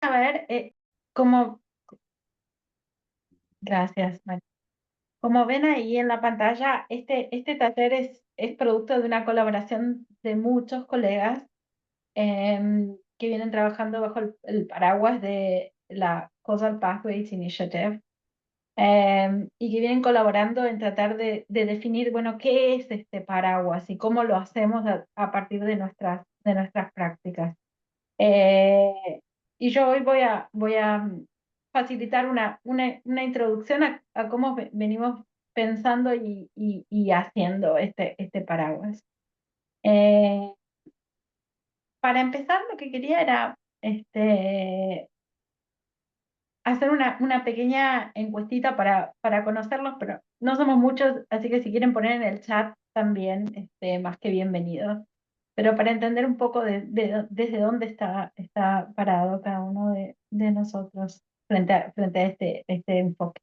A ver, como, gracias, Mari. Como ven ahí en la pantalla, este taller es producto de una colaboración de muchos colegas que vienen trabajando bajo el paraguas de la Causal Pathways Initiative y que vienen colaborando en tratar de definir, bueno, qué es este paraguas y cómo lo hacemos a partir de nuestras prácticas. Eh, y yo hoy voy a facilitar una introducción a cómo venimos pensando y haciendo este paraguas. Eh, para empezar, lo que quería era hacer una pequeña encuestita para conocerlos, pero no somos muchos, así que si quieren poner en el chat también, más que bienvenidos. Pero para entender un poco desde dónde está parado cada uno de nosotros frente a este enfoque.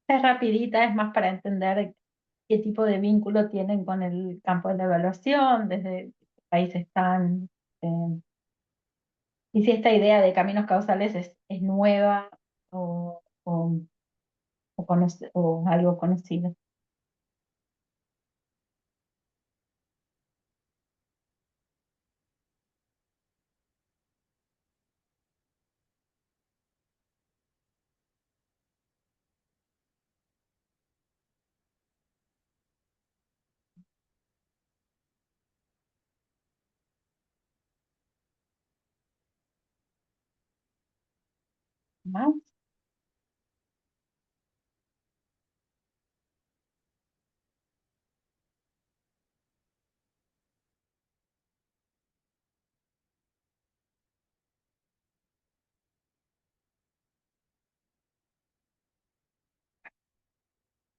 Es rapidita, es más para entender qué tipo de vínculo tienen con el campo de la evaluación, desde qué país están, y si esta idea de caminos causales es nueva o algo conocido. ¿Más?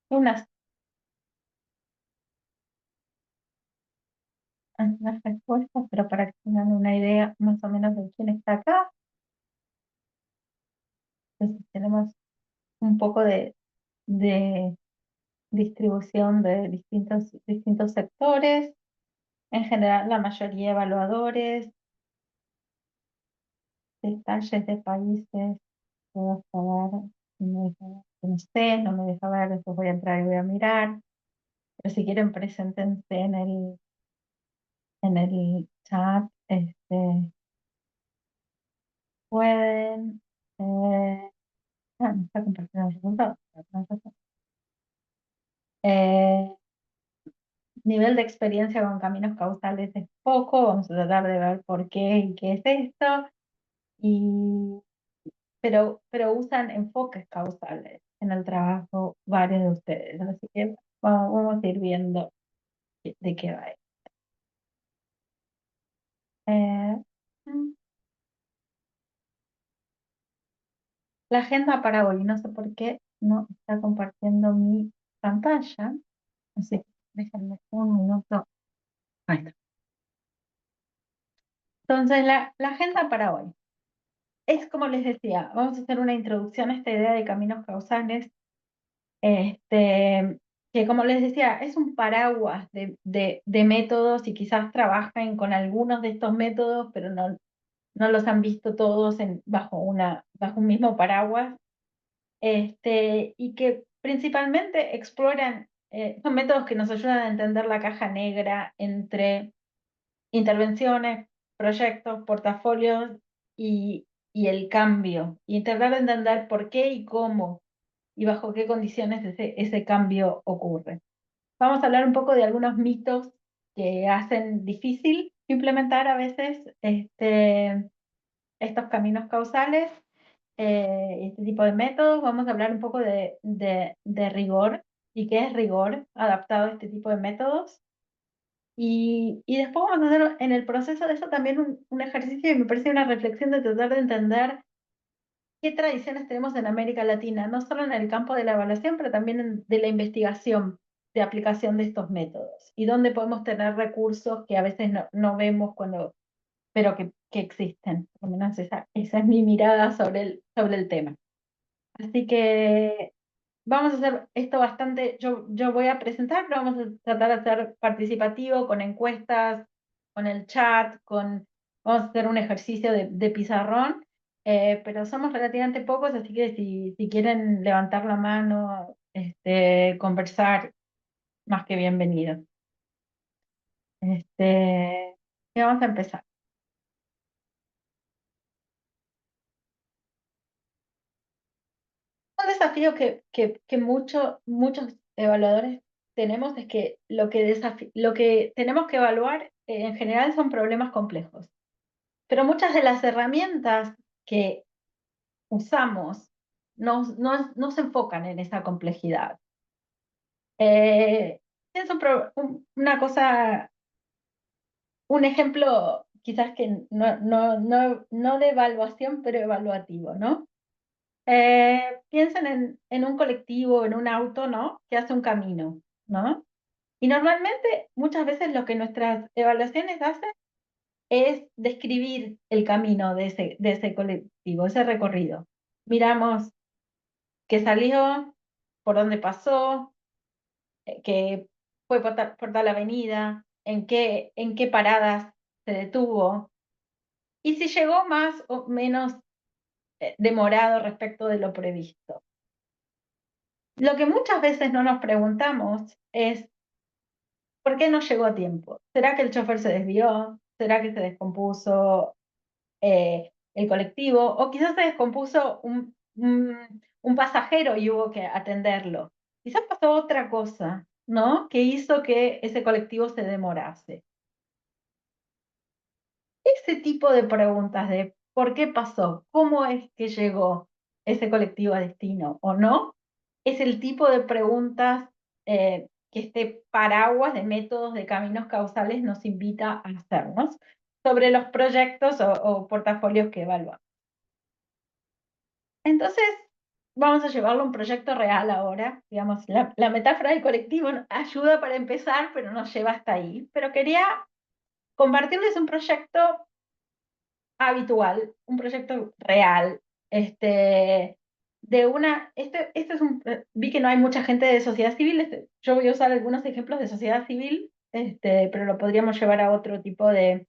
Unas, unas respuestas, pero para que tengan una idea más o menos de quién está acá. Entonces tenemos un poco de distribución de distintos sectores. En general, la mayoría evaluadores, detalles de países, puedo saber, no sé, no me deja ver, después voy a entrar y voy a mirar. Pero si quieren, preséntense en el chat, pueden. Me está compartiendo los resultados. Eh, Nivel de experiencia con caminos causales es poco, vamos a tratar de ver por qué y qué es esto, y, pero usan enfoques causales en el trabajo varios de ustedes, así que vamos a ir viendo de qué va. Eh, mm, la agenda para hoy, no sé por qué no está compartiendo mi pantalla, así que déjenme un minuto. Ahí está. Entonces, la agenda para hoy es como les decía, vamos a hacer una introducción a esta idea de caminos causales, este, que como les decía, es un paraguas de métodos y quizás trabajen con algunos de estos métodos, pero no los han visto todos bajo un mismo paraguas, y que principalmente exploran, son métodos que nos ayudan a entender la caja negra entre intervenciones, proyectos, portafolios y el cambio, y tratar de entender por qué y cómo y bajo qué condiciones ese cambio ocurre. Vamos a hablar un poco de algunos mitos que hacen difícil implementar a veces estos caminos causales, este tipo de métodos. Vamos a hablar un poco de rigor y qué es rigor adaptado a este tipo de métodos. Y después vamos a hacer en el proceso de eso también un ejercicio y me parece una reflexión de tratar de entender qué tradiciones tenemos en América Latina, no solo en el campo de la evaluación, pero también de la investigación de aplicación de estos métodos y dónde podemos tener recursos que a veces no vemos pero que existen. Por lo menos esa es mi mirada sobre el tema. Así que vamos a hacer esto bastante, yo voy a presentar, pero vamos a tratar de hacer participativo con encuestas, con el chat, vamos a hacer un ejercicio de pizarrón, pero somos relativamente pocos, así que si quieren levantar la mano, conversar, más que bienvenidos. Y vamos a empezar. Un desafío que muchos evaluadores tenemos es que lo que tenemos que evaluar en general son problemas complejos, pero muchas de las herramientas que usamos no se enfocan en esa complejidad. Es una cosa, un ejemplo quizás que no de evaluación, pero evaluativo, ¿no? Piensen en un colectivo, en un auto, ¿no? Que hace un camino, ¿no? Y normalmente, muchas veces lo que nuestras evaluaciones hacen es describir el camino de ese colectivo, ese recorrido. Miramos qué salió, por dónde pasó, que fue por tal avenida, en qué paradas se detuvo, y si llegó más o menos demorado respecto de lo previsto. Lo que muchas veces no nos preguntamos es ¿por qué no llegó a tiempo? ¿Será que el chofer se desvió? ¿Será que se descompuso el colectivo? ¿O quizás se descompuso un pasajero y hubo que atenderlo? Quizás pasó otra cosa, ¿no? Que hizo que ese colectivo se demorase. Ese tipo de preguntas de ¿por qué pasó? ¿Cómo es que llegó ese colectivo a destino o no? Es el tipo de preguntas que este paraguas de métodos de caminos causales nos invita a hacernos sobre los proyectos o portafolios que evaluamos. Entonces, vamos a llevarlo a un proyecto real ahora. Digamos, la metáfora del colectivo ayuda para empezar, pero nos lleva hasta ahí. Pero quería compartirles un proyecto habitual, un proyecto real, este es vi que no hay mucha gente de sociedad civil, yo voy a usar algunos ejemplos de sociedad civil, pero lo podríamos llevar a otro tipo de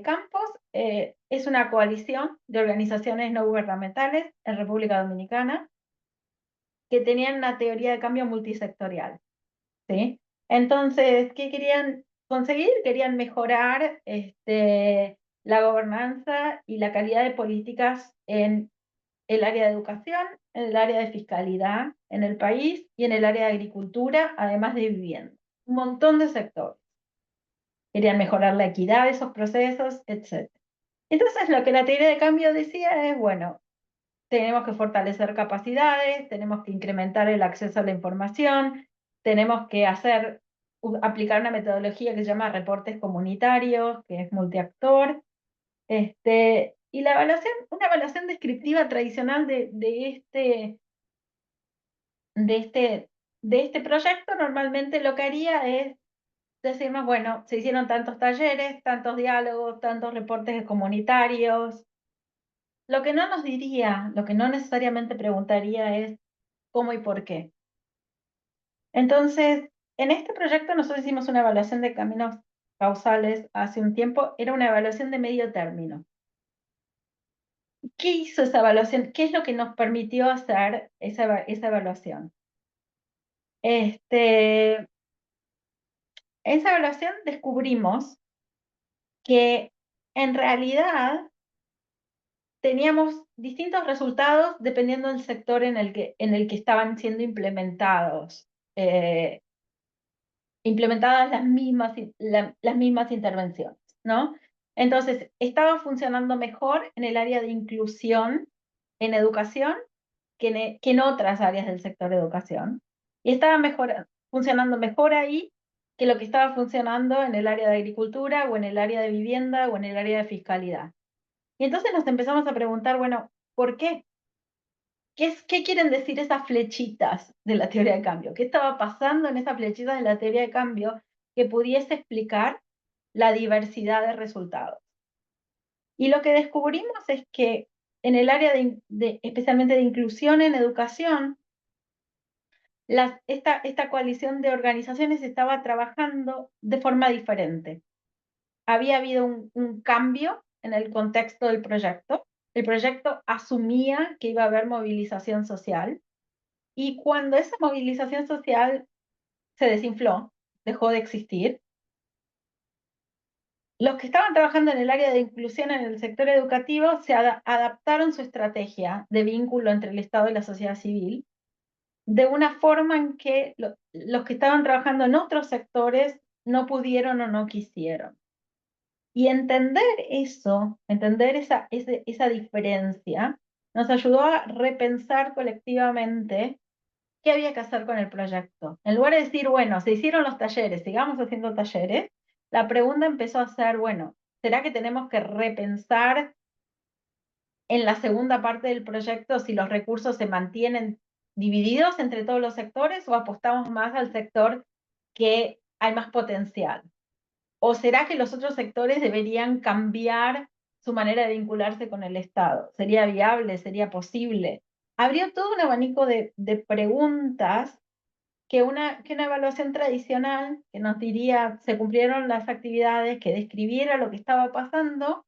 campos. Es una coalición de organizaciones no gubernamentales en República Dominicana que tenían una teoría de cambio multisectorial, ¿sí? Entonces, ¿qué querían conseguir? Querían mejorar la gobernanza y la calidad de políticas en el área de educación, en el área de fiscalidad en el país y en el área de agricultura, además de vivienda. Un montón de sectores. Querían mejorar la equidad de esos procesos, etc. Entonces, lo que la teoría de cambio decía es, bueno, tenemos que fortalecer capacidades, tenemos que incrementar el acceso a la información, tenemos que aplicar una metodología que se llama reportes comunitarios, que es multiactor, y una evaluación descriptiva tradicional de este, de este proyecto normalmente lo que haría es decirnos, bueno, se hicieron tantos talleres, tantos diálogos, tantos reportes comunitarios. Lo que no nos diría, lo que no necesariamente preguntaría es cómo y por qué. Entonces, en este proyecto nosotros hicimos una evaluación de caminos causales hace un tiempo, era una evaluación de medio término. ¿Qué hizo esa evaluación? ¿Qué es lo que nos permitió hacer esa evaluación? Esa evaluación descubrimos que en realidad teníamos distintos resultados dependiendo del sector en el que estaban siendo implementadas las mismas intervenciones, ¿no? Entonces, estaba funcionando mejor en el área de inclusión en educación que en otras áreas del sector de educación. Y estaba funcionando mejor ahí que lo que estaba funcionando en el área de agricultura o en el área de vivienda o en el área de fiscalidad. Y entonces nos empezamos a preguntar, bueno, ¿por qué? ¿Qué quieren decir esas flechitas de la teoría de cambio? ¿Qué estaba pasando en esas flechitas de la teoría de cambio que pudiese explicar la diversidad de resultados? Y lo que descubrimos es que en el área especialmente de inclusión en educación, esta coalición de organizaciones estaba trabajando de forma diferente. Había habido un cambio en el contexto del proyecto. El proyecto asumía que iba a haber movilización social y cuando esa movilización social se desinfló, dejó de existir, los que estaban trabajando en el área de inclusión en el sector educativo se adaptaron su estrategia de vínculo entre el Estado y la sociedad civil de una forma en que los que estaban trabajando en otros sectores no pudieron o no quisieron. Y entender eso, entender esa diferencia, nos ayudó a repensar colectivamente qué había que hacer con el proyecto. En lugar de decir, bueno, se hicieron los talleres, sigamos haciendo talleres, la pregunta empezó a ser, bueno, ¿será que tenemos que repensar en la segunda parte del proyecto si los recursos se mantienen divididos entre todos los sectores o apostamos más al sector que hay más potencial? ¿O será que los otros sectores deberían cambiar su manera de vincularse con el Estado? ¿Sería viable? ¿Sería posible? Abrió todo un abanico de preguntas que una evaluación tradicional, que nos diría se cumplieron las actividades, que describiera lo que estaba pasando,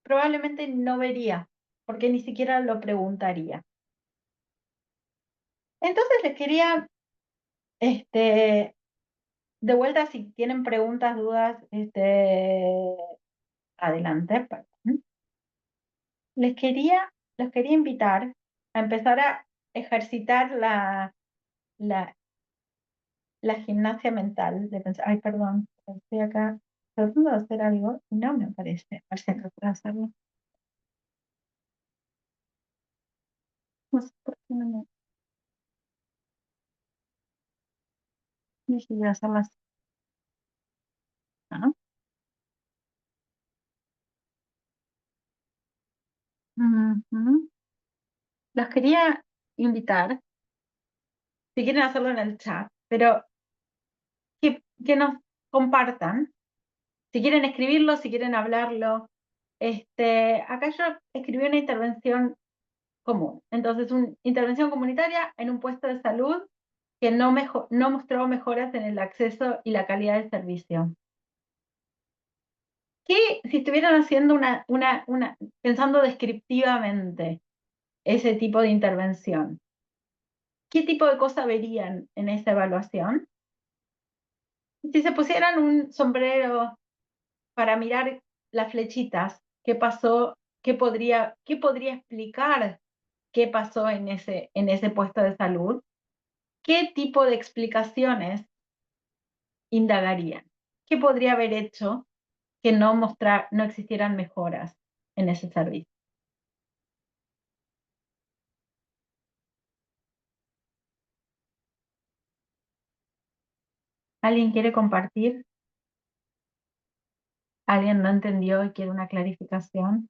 probablemente no vería, porque ni siquiera lo preguntaría. Entonces les quería, de vuelta, si tienen preguntas, dudas, adelante, perdón. Les quería invitar a empezar a ejercitar la, la gimnasia mental de pensar, ay, perdón, estoy acá tratando de hacer algo y no me aparece, a ver si acá puedo hacerlo. No sé por qué no me decidí hacerlo así. ¿No? Ujú. Los quería invitar, si quieren hacerlo en el chat, pero que nos compartan, si quieren escribirlo, si quieren hablarlo. Acá yo escribí una intervención común. Entonces, una intervención comunitaria en un puesto de salud que no mostró mejoras en el acceso y la calidad del servicio. ¿Qué, si estuvieran haciendo pensando descriptivamente ese tipo de intervención, qué tipo de cosa verían en esa evaluación? Si se pusieran un sombrero para mirar las flechitas, ¿qué pasó? ¿Qué podría explicar qué pasó en ese puesto de salud? ¿Qué tipo de explicaciones indagarían? ¿Qué podría haber hecho que no existieran mejoras en ese servicio? ¿Alguien quiere compartir? ¿Alguien no entendió y quiere una clarificación?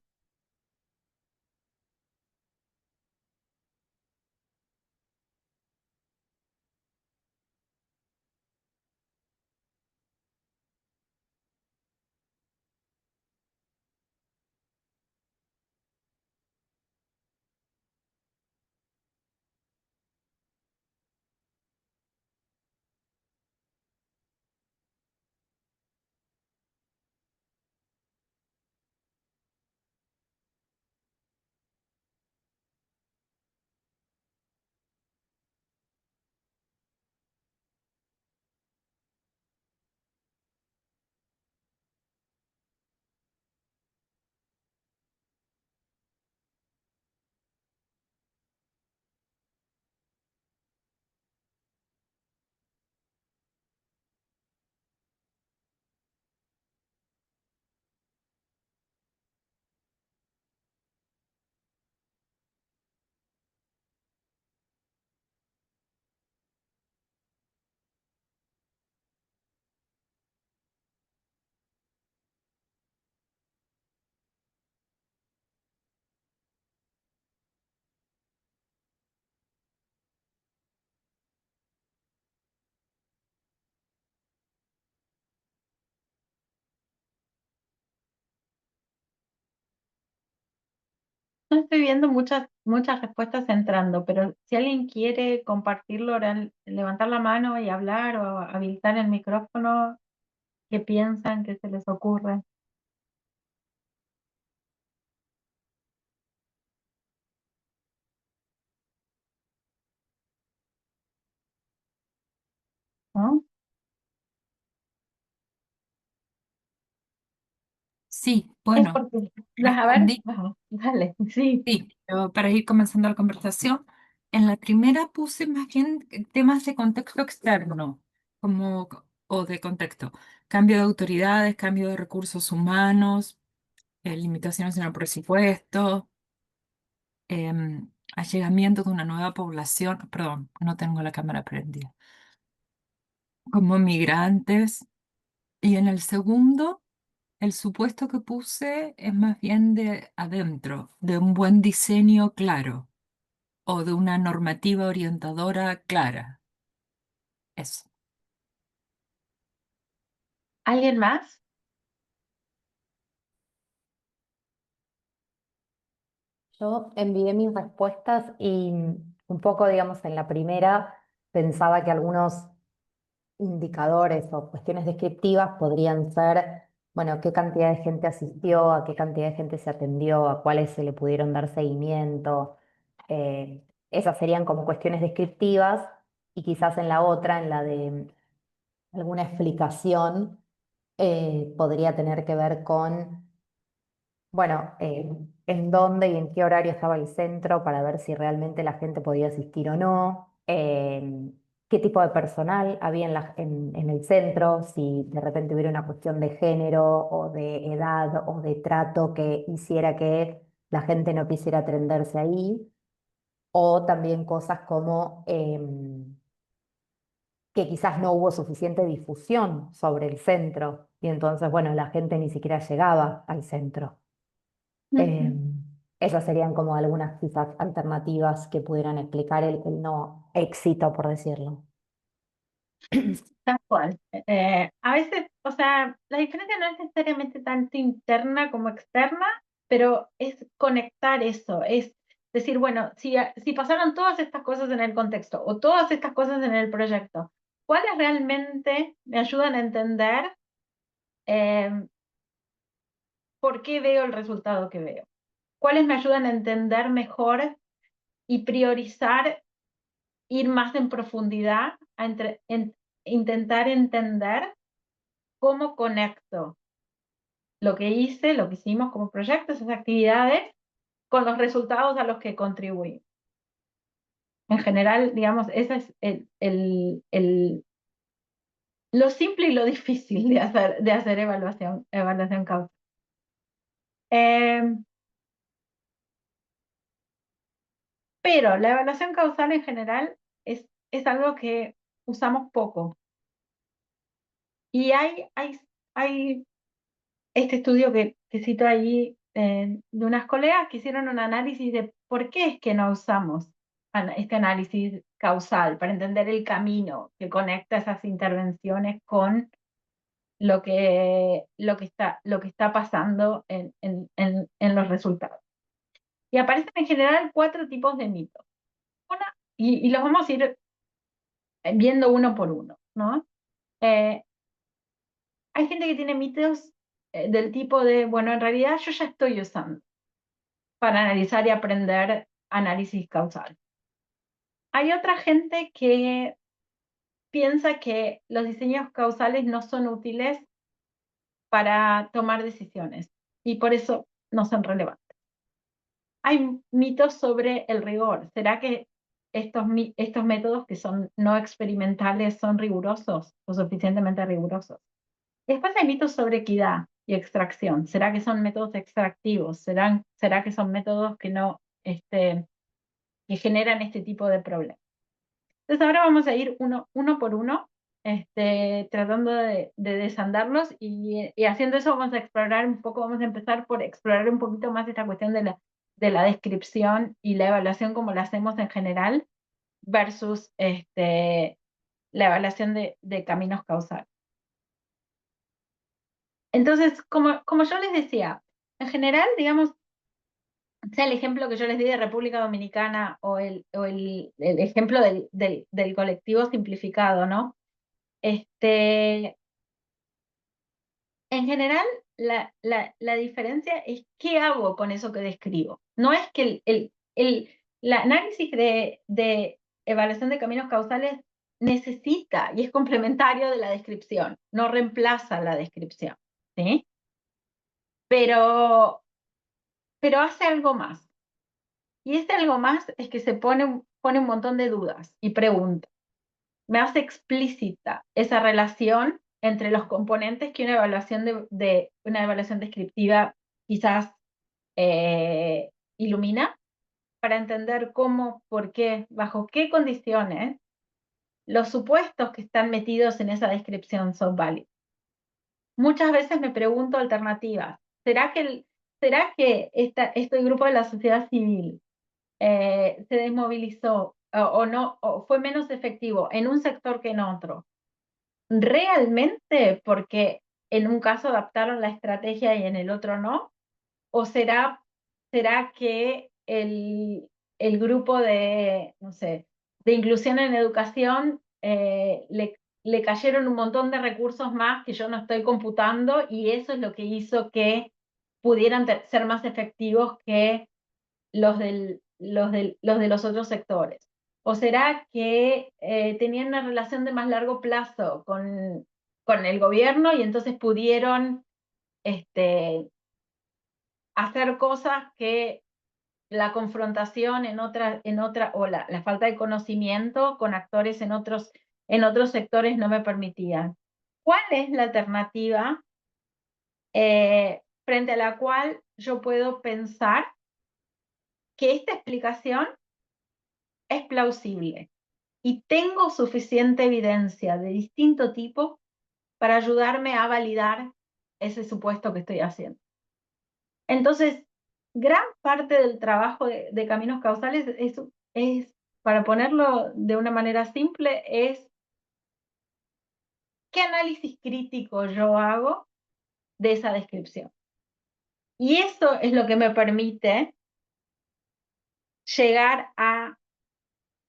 No estoy viendo muchas respuestas entrando, pero si alguien quiere compartirlo, levantar la mano y hablar o habilitar el micrófono, ¿qué piensan? ¿Qué se les ocurre? ¿No? Sí, Es bueno, porque, a ver, respondí, ajá, dale, sí. sí, pero para ir comenzando la conversación. En la primera puse más bien temas de contexto externo, como, o de contexto, cambio de autoridades, cambio de recursos humanos, limitaciones en el presupuesto, allegamiento de una nueva población, perdón, no tengo la cámara prendida, como migrantes. Y en el segundo, el supuesto que puse es más bien de adentro, de un buen diseño claro o de una normativa orientadora clara. Eso. ¿Alguien más? Yo envié mis respuestas y un poco, digamos, en la primera pensaba que algunos indicadores o cuestiones descriptivas podrían ser, bueno, qué cantidad de gente asistió, a qué cantidad de gente se atendió, a cuáles se le pudieron dar seguimiento. Esas serían como cuestiones descriptivas y quizás en la otra, en la de alguna explicación, podría tener que ver con bueno, en dónde y en qué horario estaba el centro para ver si realmente la gente podía asistir o no, qué tipo de personal había en el centro, si de repente hubiera una cuestión de género o de edad o de trato que hiciera que la gente no quisiera atenderse ahí, o también cosas como que quizás no hubo suficiente difusión sobre el centro y entonces, bueno, la gente ni siquiera llegaba al centro. Eh, Ujú. Esas serían como algunas quizás alternativas que pudieran explicar el no éxito, por decirlo. Tal cual. A veces, o sea, la diferencia no es necesariamente tanto interna como externa, pero es conectar eso, es decir, bueno, si pasaron todas estas cosas en el contexto o todas estas cosas en el proyecto, ¿cuáles realmente me ayudan a entender eh, por qué veo el resultado que veo? ¿Cuáles me ayudan a entender mejor y priorizar, ir más en profundidad, intentar entender cómo conecto lo que hice, lo que hicimos como proyecto, esas actividades, con los resultados a los que contribuí? En general, digamos, ese es lo simple y lo difícil de hacer evaluación causal. Eh, pero la evaluación causal en general es algo que usamos poco. Y hay este estudio que cito ahí de unas colegas que hicieron un análisis de por qué es que no usamos este análisis causal para entender el camino que conecta esas intervenciones con lo que está pasando en los resultados. Y aparecen en general 4 tipos de mitos. Una, y los vamos a ir viendo uno por uno, ¿no? Eh, Hay gente que tiene mitos del tipo de, bueno, en realidad yo ya estoy usando para analizar y aprender análisis causal. Hay otra gente que piensa que los diseños causales no son útiles para tomar decisiones y por eso no son relevantes. Hay mitos sobre el rigor. ¿Será que estos métodos que son no experimentales son rigurosos o suficientemente rigurosos? Después hay mitos sobre equidad y extracción. ¿Será que son métodos extractivos? ¿Será que son métodos que no, que generan este tipo de problemas? Entonces ahora vamos a ir uno por uno, tratando de desandarlos y haciendo eso vamos a explorar un poco, vamos a empezar por explorar un poquito más esta cuestión de la descripción y la evaluación como la hacemos en general versus la evaluación de caminos causales. Entonces, como yo les decía, en general, digamos, sea el ejemplo que yo les di de República Dominicana o el ejemplo del colectivo simplificado, ¿no? En general, la diferencia es qué hago con eso que describo. No es que el análisis de evaluación de caminos causales necesita y es complementario de la descripción, no reemplaza la descripción, ¿sí? Pero hace algo más. Y ese algo más es que pone un montón de dudas y preguntas. Me hace explícita esa relación entre los componentes que una evaluación descriptiva quizás ilumina, para entender cómo, por qué, bajo qué condiciones los supuestos que están metidos en esa descripción son válidos. Muchas veces me pregunto alternativas. ¿Será que este grupo de la sociedad civil se desmovilizó o no, o fue menos efectivo en un sector que en otro? ¿Realmente porque en un caso adaptaron la estrategia y en el otro no? ¿O será que el grupo de, no sé, de inclusión en educación le cayeron un montón de recursos más que yo no estoy computando y eso es lo que hizo que pudieran ser más efectivos que los de los otros sectores? ¿O será que tenían una relación de más largo plazo con el gobierno y entonces pudieron hacer cosas que la confrontación o la falta de conocimiento con actores en otros sectores no me permitían? ¿Cuál es la alternativa frente a la cual yo puedo pensar que esta explicación es plausible y tengo suficiente evidencia de distinto tipo para ayudarme a validar ese supuesto que estoy haciendo? Entonces, gran parte del trabajo de caminos causales para ponerlo de una manera simple, es qué análisis crítico yo hago de esa descripción. Y eso es lo que me permite llegar a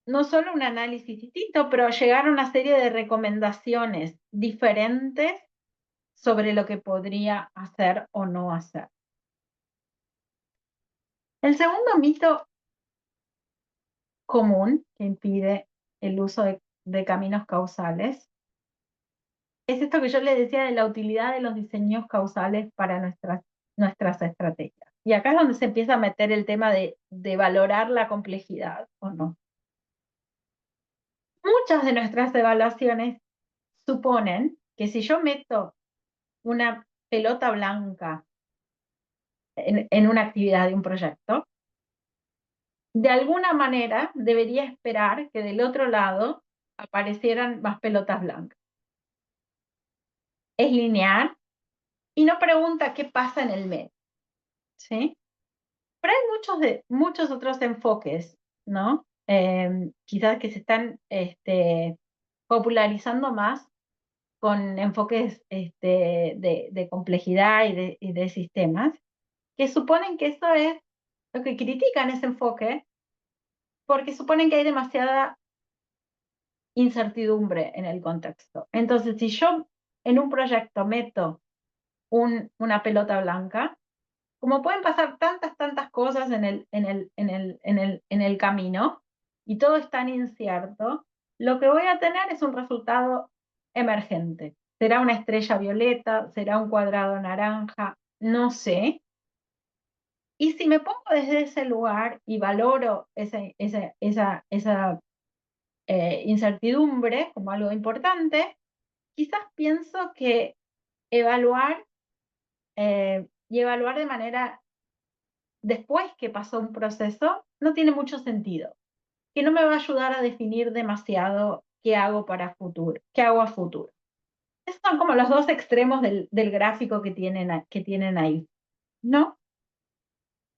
no solo un análisis distinto, pero llegar a una serie de recomendaciones diferentes sobre lo que podría hacer o no hacer. El segundo mito común que impide el uso de caminos causales es esto que yo les decía de la utilidad de los diseños causales para nuestras estrategias. Y acá es donde se empieza a meter el tema de valorar la complejidad o no. Muchas de nuestras evaluaciones suponen que si yo meto una pelota blanca en una actividad de un proyecto, de alguna manera debería esperar que del otro lado aparecieran más pelotas blancas. Es lineal y no pregunta qué pasa en el medio, ¿sí? Pero hay muchos otros enfoques, ¿no? Quizás que se están popularizando más con enfoques de complejidad y de sistemas, que suponen que eso es lo que critican ese enfoque, porque suponen que hay demasiada incertidumbre en el contexto. Entonces, si yo en un proyecto meto una pelota blanca, como pueden pasar tantas cosas en el camino y todo es tan incierto, lo que voy a tener es un resultado emergente. ¿Será una estrella violeta? ¿Será un cuadrado naranja? No sé. Y si me pongo desde ese lugar y valoro esa incertidumbre como algo importante, quizás pienso que evaluar y evaluar de manera después que pasó un proceso no tiene mucho sentido, que no me va a ayudar a definir demasiado qué hago qué hago a futuro. Esos son como los dos extremos del gráfico que tienen ahí, ¿no?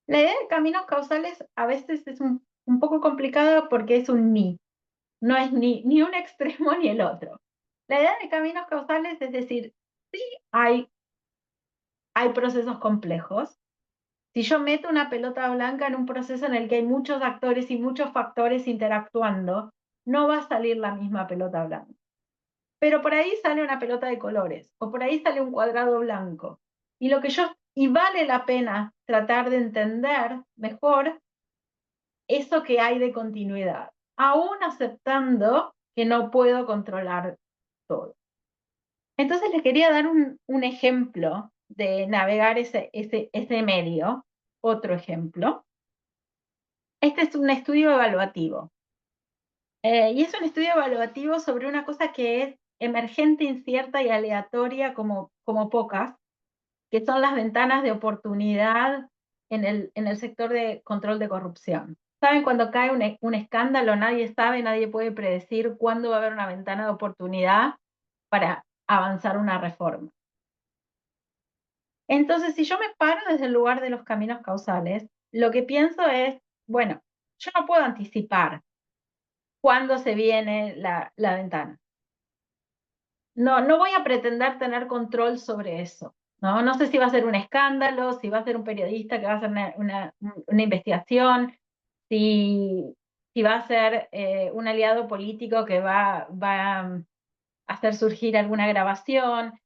La idea de caminos causales a veces es un poco complicada porque es un ni. No es ni un extremo ni el otro. La idea de caminos causales es decir, sí hay procesos complejos, Si yo meto una pelota blanca en un proceso en el que hay muchos actores y muchos factores interactuando, no va a salir la misma pelota blanca. Pero por ahí sale una pelota de colores, o por ahí sale un cuadrado blanco. Y vale la pena tratar de entender mejor eso que hay de continuidad, aún aceptando que no puedo controlar todo. Entonces les quería dar un ejemplo de navegar ese medio, otro ejemplo. Este es un estudio evaluativo. Y es un estudio evaluativo sobre una cosa que es emergente, incierta y aleatoria como pocas, que son las ventanas de oportunidad en el sector de control de corrupción. ¿Saben cuando cae un escándalo? Nadie sabe, nadie puede predecir cuándo va a haber una ventana de oportunidad para avanzar una reforma. Entonces, si yo me paro desde el lugar de los caminos causales, lo que pienso es, bueno, yo no puedo anticipar cuándo se viene la ventana. No voy a pretender tener control sobre eso. No sé si va a ser un escándalo, si va a ser un periodista que va a hacer una investigación, si va a ser un aliado político que va a hacer surgir alguna grabación,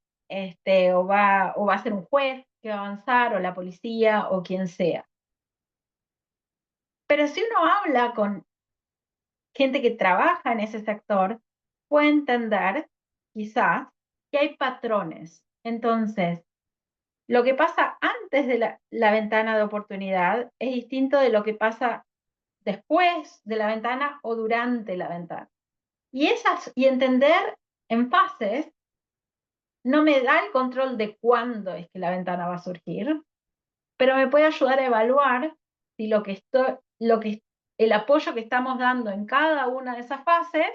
o va a ser un juez que va a avanzar, o la policía, o quien sea. Pero si uno habla con gente que trabaja en ese sector, puede entender, quizás, que hay patrones. Entonces, lo que pasa antes de la ventana de oportunidad es distinto de lo que pasa después de la ventana o durante la ventana. Y entender en fases no me da el control de cuándo es que la ventana va a surgir, pero me puede ayudar a evaluar si el apoyo que estamos dando en cada una de esas fases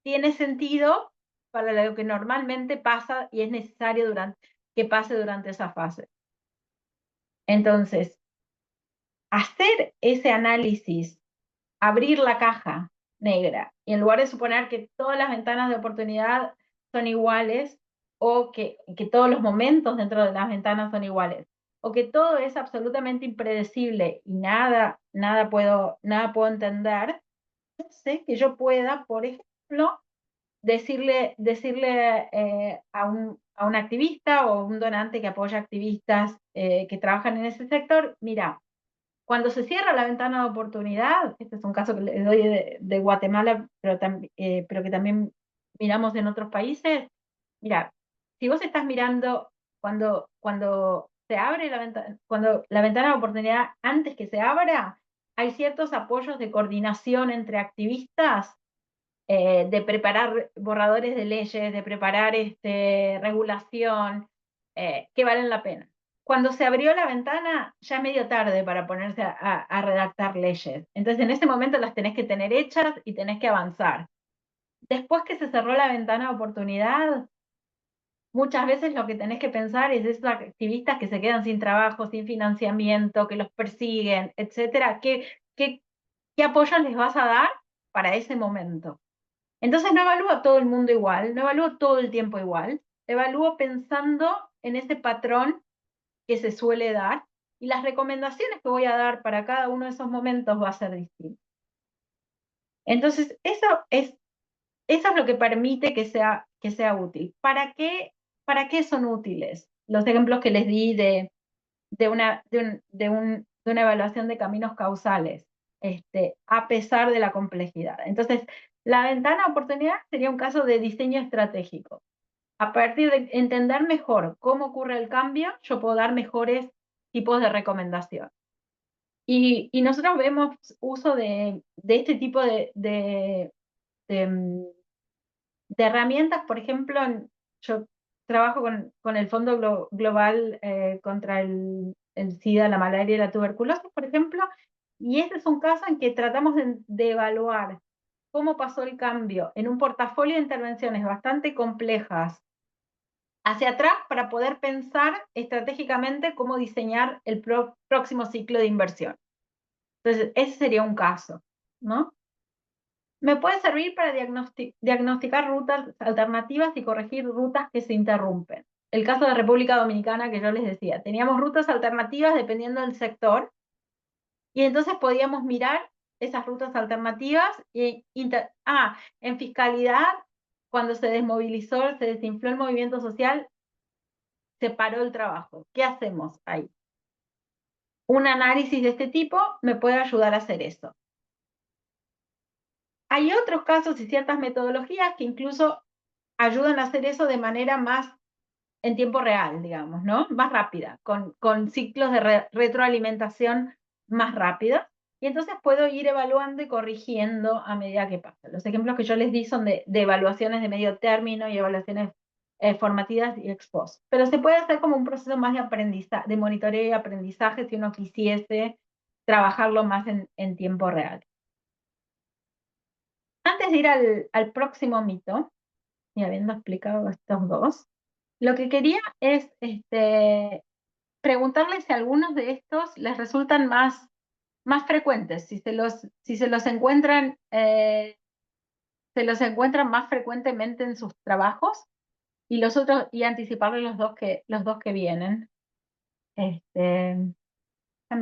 tiene sentido para lo que normalmente pasa y es necesario que pase durante esa fase. Entonces, hacer ese análisis, abrir la caja negra, y en lugar de suponer que todas las ventanas de oportunidad son iguales, o que todos los momentos dentro de las ventanas son iguales, o que todo es absolutamente impredecible y nada puedo entender, sé que yo pueda, por ejemplo, decirle a un activista o un donante que apoya activistas que trabajan en ese sector, mira, cuando se cierra la ventana de oportunidad, este es un caso que le doy de Guatemala, pero que también miramos en otros países, mira, si vos estás mirando cuando se abre cuando la ventana de oportunidad, antes que se abra, hay ciertos apoyos de coordinación entre activistas, de preparar borradores de leyes, de preparar regulación, que valen la pena. Cuando se abrió la ventana, ya es medio tarde para ponerse a redactar leyes. Entonces, en ese momento las tenés que tener hechas y tenés que avanzar. Después que se cerró la ventana de oportunidad, muchas veces lo que tenés que pensar es esos activistas que se quedan sin trabajo, sin financiamiento, que los persiguen, etcétera. ¿Qué apoyo les vas a dar para ese momento? Entonces no evalúo a todo el mundo igual, no evalúo todo el tiempo igual, evalúo pensando en ese patrón que se suele dar, y las recomendaciones que voy a dar para cada uno de esos momentos va a ser distinto. Entonces, eso es lo que permite que sea útil. ¿Para qué son útiles? Los ejemplos que les di de una evaluación de caminos causales, a pesar de la complejidad. Entonces, la ventana de oportunidad sería un caso de diseño estratégico. A partir de entender mejor cómo ocurre el cambio, yo puedo dar mejores tipos de recomendación. Y nosotros vemos uso de este tipo de herramientas. Por ejemplo, yo trabajo con el Fondo Global contra el SIDA, la malaria y la tuberculosis, por ejemplo, y este es un caso en que tratamos de evaluar cómo pasó el cambio en un portafolio de intervenciones bastante complejas hacia atrás, para poder pensar estratégicamente cómo diseñar el próximo ciclo de inversión. Entonces, ese sería un caso, ¿no? Me puede servir para diagnosticar rutas alternativas y corregir rutas que se interrumpen. el caso de República Dominicana que yo les decía, teníamos rutas alternativas dependiendo del sector, y entonces podíamos mirar esas rutas alternativas. En fiscalidad, cuando se desmovilizó, se desinfló el movimiento social, se paró el trabajo. ¿Qué hacemos ahí? Un análisis de este tipo me puede ayudar a hacer eso. Hay otros casos y ciertas metodologías que incluso ayudan a hacer eso de manera más en tiempo real, digamos, ¿no? Más rápida, con ciclos de retroalimentación más rápidos. Y entonces puedo ir evaluando y corrigiendo a medida que pasa. Los ejemplos que yo les di son de evaluaciones de medio término y evaluaciones formativas y ex post. Pero se puede hacer como un proceso más de aprendizaje, de monitoreo y aprendizaje si uno quisiese trabajarlo más en tiempo real. Antes de ir al próximo mito, y habiendo explicado estos dos, lo que quería es preguntarles si algunos de estos les resultan más frecuentes, si se los encuentran más frecuentemente en sus trabajos, y los otros, y anticiparles los dos que vienen. ¿Están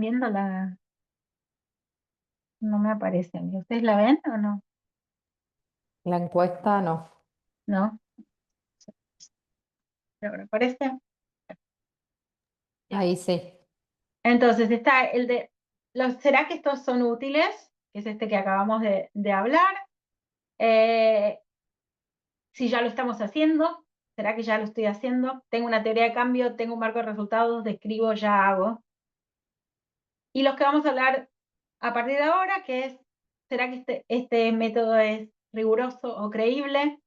viendo la? No me aparece. ¿Ustedes la ven o no? La encuesta no. No. ¿Ahora aparece? Ahí sí. Entonces está el de, ¿será que estos son útiles? Que es este que acabamos de hablar. Si ya lo estamos haciendo, ¿será que ya lo estoy haciendo? Tengo una teoría de cambio, tengo un marco de resultados, describo, ya hago. Y los que vamos a hablar a partir de ahora, que es, ¿será que este método es riguroso o creíble?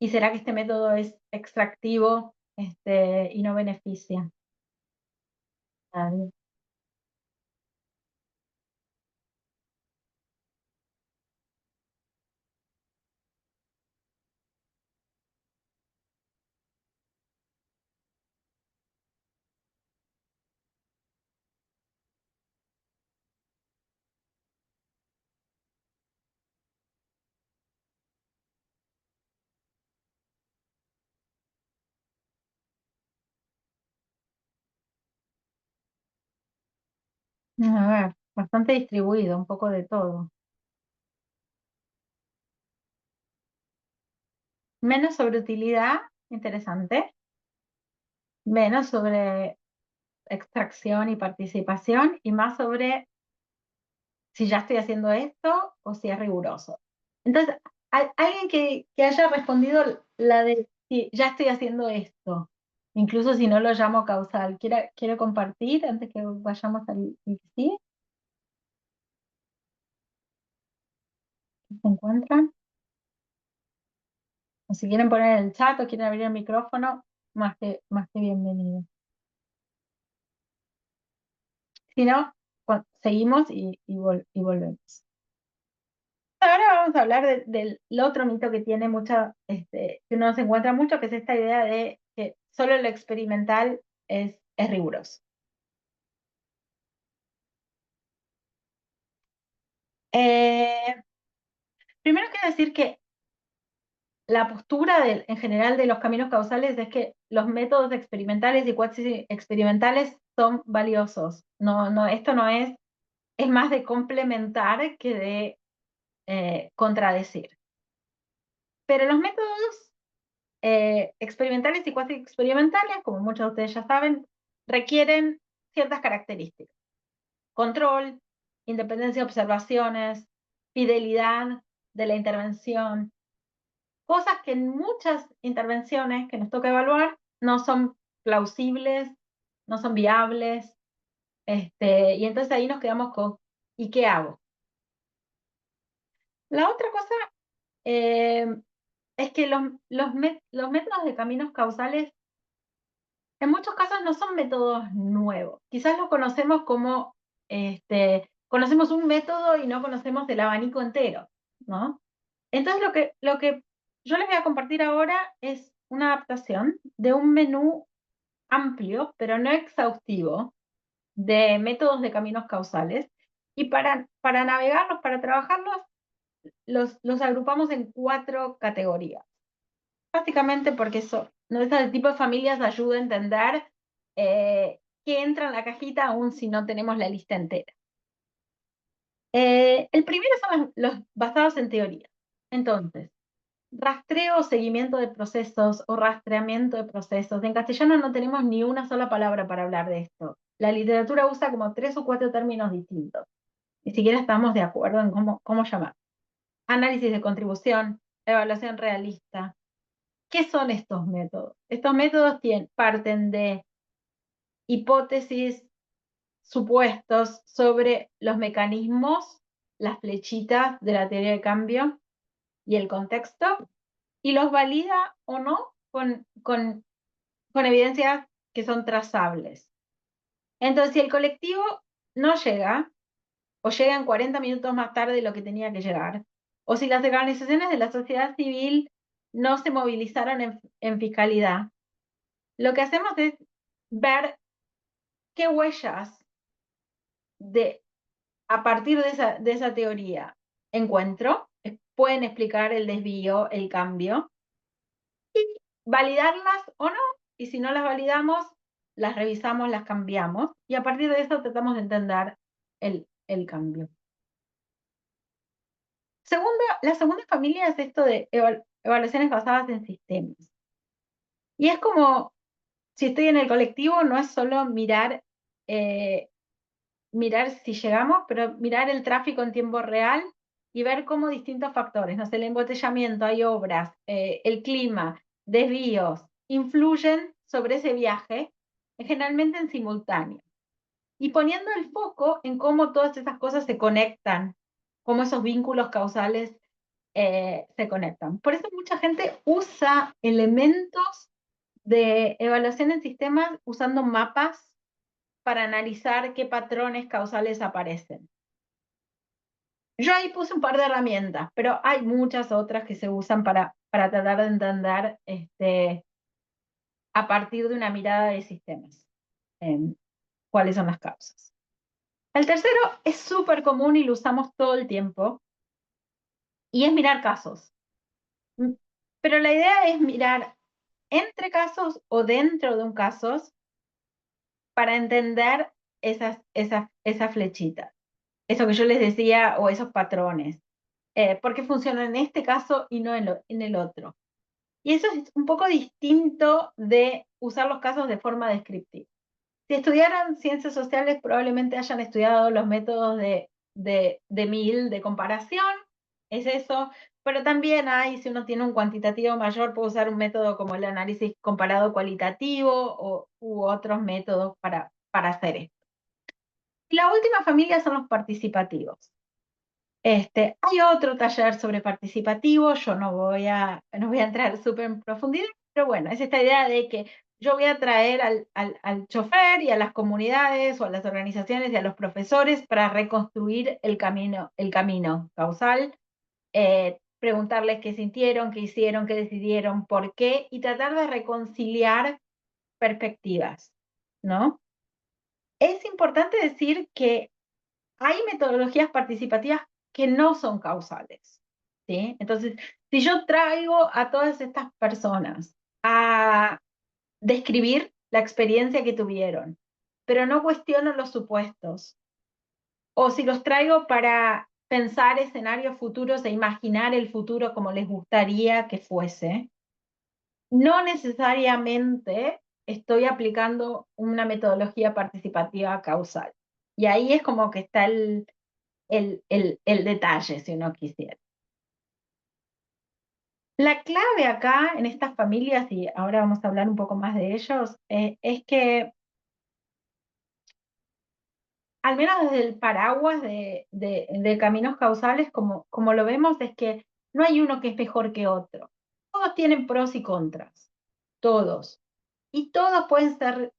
¿Y será que este método es extractivo y no beneficia a nadie? A ver, bastante distribuido, un poco de todo. Menos sobre utilidad, interesante. Menos sobre extracción y participación, y más sobre si ya estoy haciendo esto o si es riguroso. Entonces, alguien que haya respondido la de si ya estoy haciendo esto, incluso si no lo llamo causal, ¿quiere compartir antes que vayamos al sí? ¿Se encuentran? O si quieren poner en el chat o quieren abrir el micrófono, más que bienvenido. Si no, seguimos y volvemos. Ahora vamos a hablar del otro mito que tiene mucha, que uno se encuentra mucho, que es esta idea de que solo lo experimental es riguroso. Primero quiero decir que la postura en general de los caminos causales es que los métodos experimentales y cuasi experimentales son valiosos. Esto no es más de complementar que de contradecir. Pero los métodos experimentales y cuasi experimentales, como muchos de ustedes ya saben, requieren ciertas características: control, independencia de observaciones, fidelidad de la intervención, cosas que en muchas intervenciones que nos toca evaluar no son plausibles, no son viables, y entonces ahí nos quedamos con ¿y qué hago? La otra cosa es que los métodos de caminos causales en muchos casos no son métodos nuevos. Quizás los conocemos como, conocemos un método y no conocemos el abanico entero, ¿no? Entonces lo que yo les voy a compartir ahora es una adaptación de un menú amplio, pero no exhaustivo, de métodos de caminos causales. Y para navegarlos, para trabajarlos, los agrupamos en 4 categorías. Básicamente porque ¿no? Ese tipo de familias ayuda a entender qué entra en la cajita aún si no tenemos la lista entera. El primero son los basados en teoría. Entonces, rastreo o seguimiento de procesos o rastreamiento de procesos. En castellano no tenemos ni una sola palabra para hablar de esto. La literatura usa como 3 o 4 términos distintos. Ni siquiera estamos de acuerdo en cómo llamar. Análisis de contribución, evaluación realista. ¿Qué son estos métodos? Estos métodos parten de hipótesis, supuestos sobre los mecanismos, las flechitas de la teoría de cambio y el contexto, y los valida o no con evidencias que son trazables. Entonces, si el colectivo no llega, o llega en 40 minutos más tarde de lo que tenía que llegar, o si las organizaciones de la sociedad civil no se movilizaron en fiscalidad, lo que hacemos es ver qué huellas a partir de esa teoría encuentro, pueden explicar el desvío, el cambio, y validarlas o no, y si no las validamos, las revisamos, las cambiamos, y a partir de eso tratamos de entender el cambio. La segunda familia es esto de evaluaciones basadas en sistemas. Y es como, si estoy en el colectivo, no es solo mirar si llegamos, pero mirar el tráfico en tiempo real y ver cómo distintos factores, no sé, el embotellamiento, hay obras, el clima, desvíos, influyen sobre ese viaje, generalmente en simultáneo. Y poniendo el foco en cómo todas esas cosas se conectan, cómo esos vínculos causales se conectan. Por eso mucha gente usa elementos de evaluación en sistemas usando mapas para analizar qué patrones causales aparecen. Yo ahí puse un par de herramientas, pero hay muchas otras que se usan para tratar de entender a partir de una mirada de sistemas cuáles son las causas. El tercero es súper común y lo usamos todo el tiempo, y es mirar casos. Pero la idea es mirar entre casos o dentro de un caso para entender esas flechitas. Eso que yo les decía, o esos patrones. ¿Por qué funcionan en este caso y no en el otro? Y eso es un poco distinto de usar los casos de forma descriptiva. Si estudiaran ciencias sociales, probablemente hayan estudiado los métodos de Mill, de comparación, es eso, pero también hay, si uno tiene un cuantitativo mayor, puede usar un método como el análisis comparado cualitativo u otros métodos para hacer esto. Y la última familia son los participativos. Hay otro taller sobre participativo, yo no voy a entrar súper en profundidad, pero bueno, es esta idea de que yo voy a traer al chofer y a las comunidades o a las organizaciones y a los profesores para reconstruir el camino causal, preguntarles qué sintieron, qué hicieron, qué decidieron, por qué, y tratar de reconciliar perspectivas, ¿no? Es importante decir que hay metodologías participativas que no son causales, ¿sí? Entonces, si yo traigo a todas estas personas a describir la experiencia que tuvieron, pero no cuestiono los supuestos, o si los traigo para pensar escenarios futuros e imaginar el futuro como les gustaría que fuese, no necesariamente estoy aplicando una metodología participativa causal. Y ahí es como que está el detalle, si uno quisiera. La clave acá en estas familias, y ahora vamos a hablar un poco más de ellos, es que, al menos desde el paraguas de caminos causales, como lo vemos, es que no hay uno que es mejor que otro. Todos tienen pros y contras, todos. Y todos pueden ser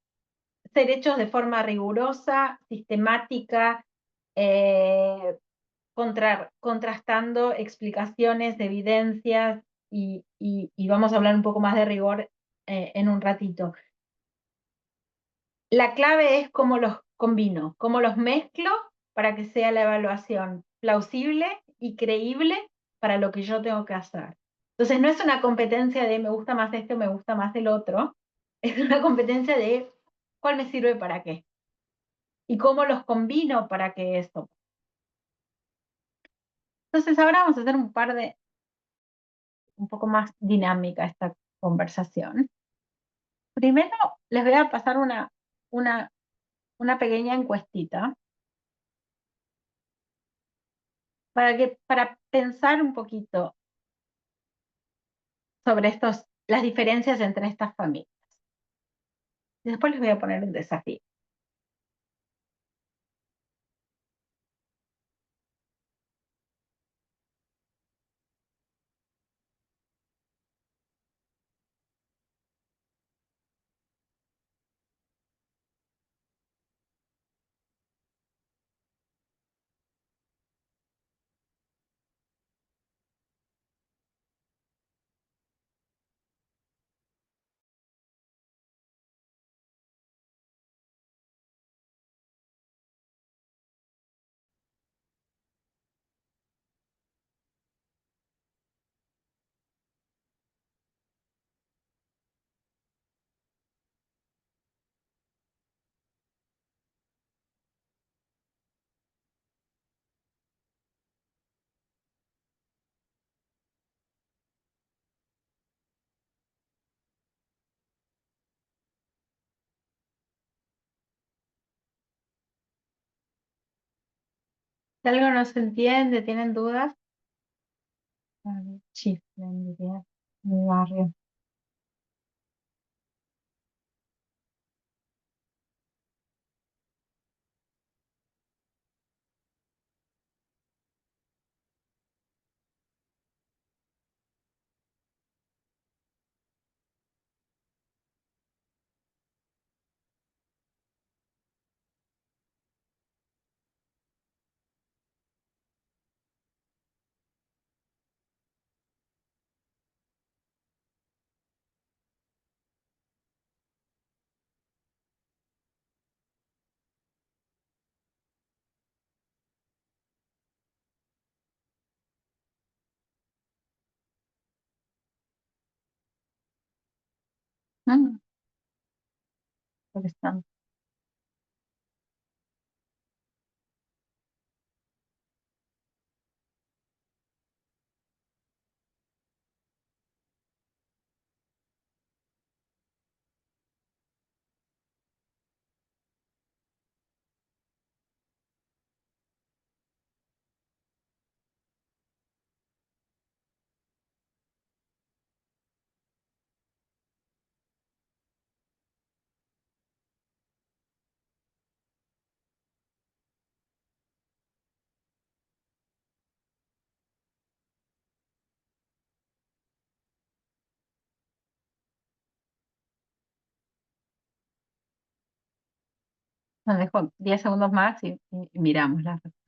hechos de forma rigurosa, sistemática, contrastando explicaciones, evidencias, y vamos a hablar un poco más de rigor en un ratito. La clave es cómo los combino, cómo los mezclo para que sea la evaluación plausible y creíble para lo que yo tengo que hacer. Entonces no es una competencia de me gusta más este o me gusta más el otro, es una competencia de cuál me sirve para qué y cómo los combino para que esto. Entonces ahora vamos a hacer un poco más dinámica esta conversación. Primero les voy a pasar una pequeña encuestita para pensar un poquito sobre las diferencias entre estas familias. Y después les voy a poner un desafío. Si algo no se entiende, ¿tienen dudas? Chiflen, diría mi barrio. Mm, interesante. Nos dejo 10 segundos más y miramos las respuestas.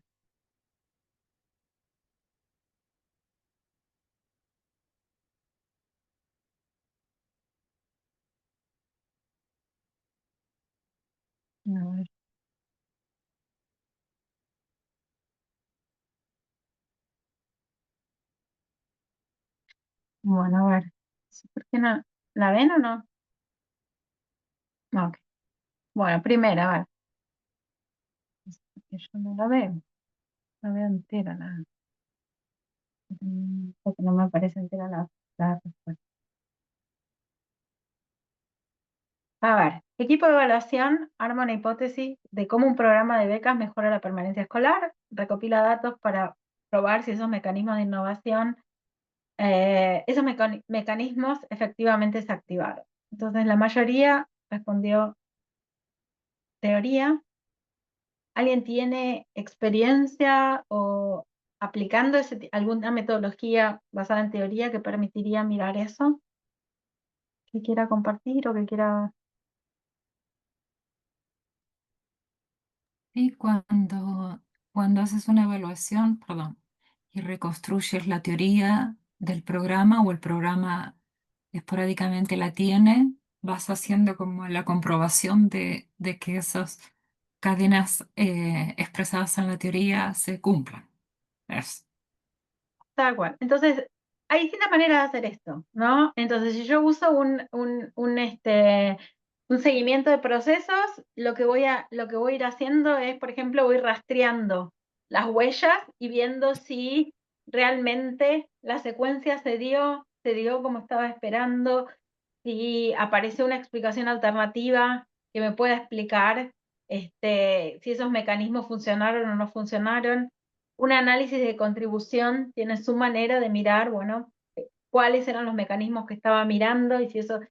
A ver. Bueno, a ver. ¿Por qué no? ¿La ven o no? No, ok. Bueno, primera, a ver. Porque yo no la veo. No veo entera nada. Porque no me aparece entera la respuesta. A ver, equipo de evaluación arma una hipótesis de cómo un programa de becas mejora la permanencia escolar, recopila datos para probar si esos mecanismos de innovación, esos mecanismos efectivamente se activaron. Entonces, la mayoría respondió teoría. ¿Alguien tiene experiencia o aplicando alguna metodología basada en teoría que permitiría mirar eso? ¿Que quiera compartir o que quiera? Y cuando haces una evaluación, perdón, y reconstruyes la teoría del programa o el programa esporádicamente la tiene, vas haciendo como la comprobación de que esas cadenas expresadas en la teoría se cumplan. Es. Tal cual. Entonces, hay distintas maneras de hacer esto, ¿no? Entonces, si yo uso un seguimiento de procesos, lo que voy a ir haciendo es, por ejemplo, voy rastreando las huellas y viendo si realmente la secuencia se dio como estaba esperando, si aparece una explicación alternativa que me pueda explicar si esos mecanismos funcionaron o no funcionaron. Un análisis de contribución tiene su manera de mirar, bueno, cuáles eran los mecanismos que estaba mirando y si eso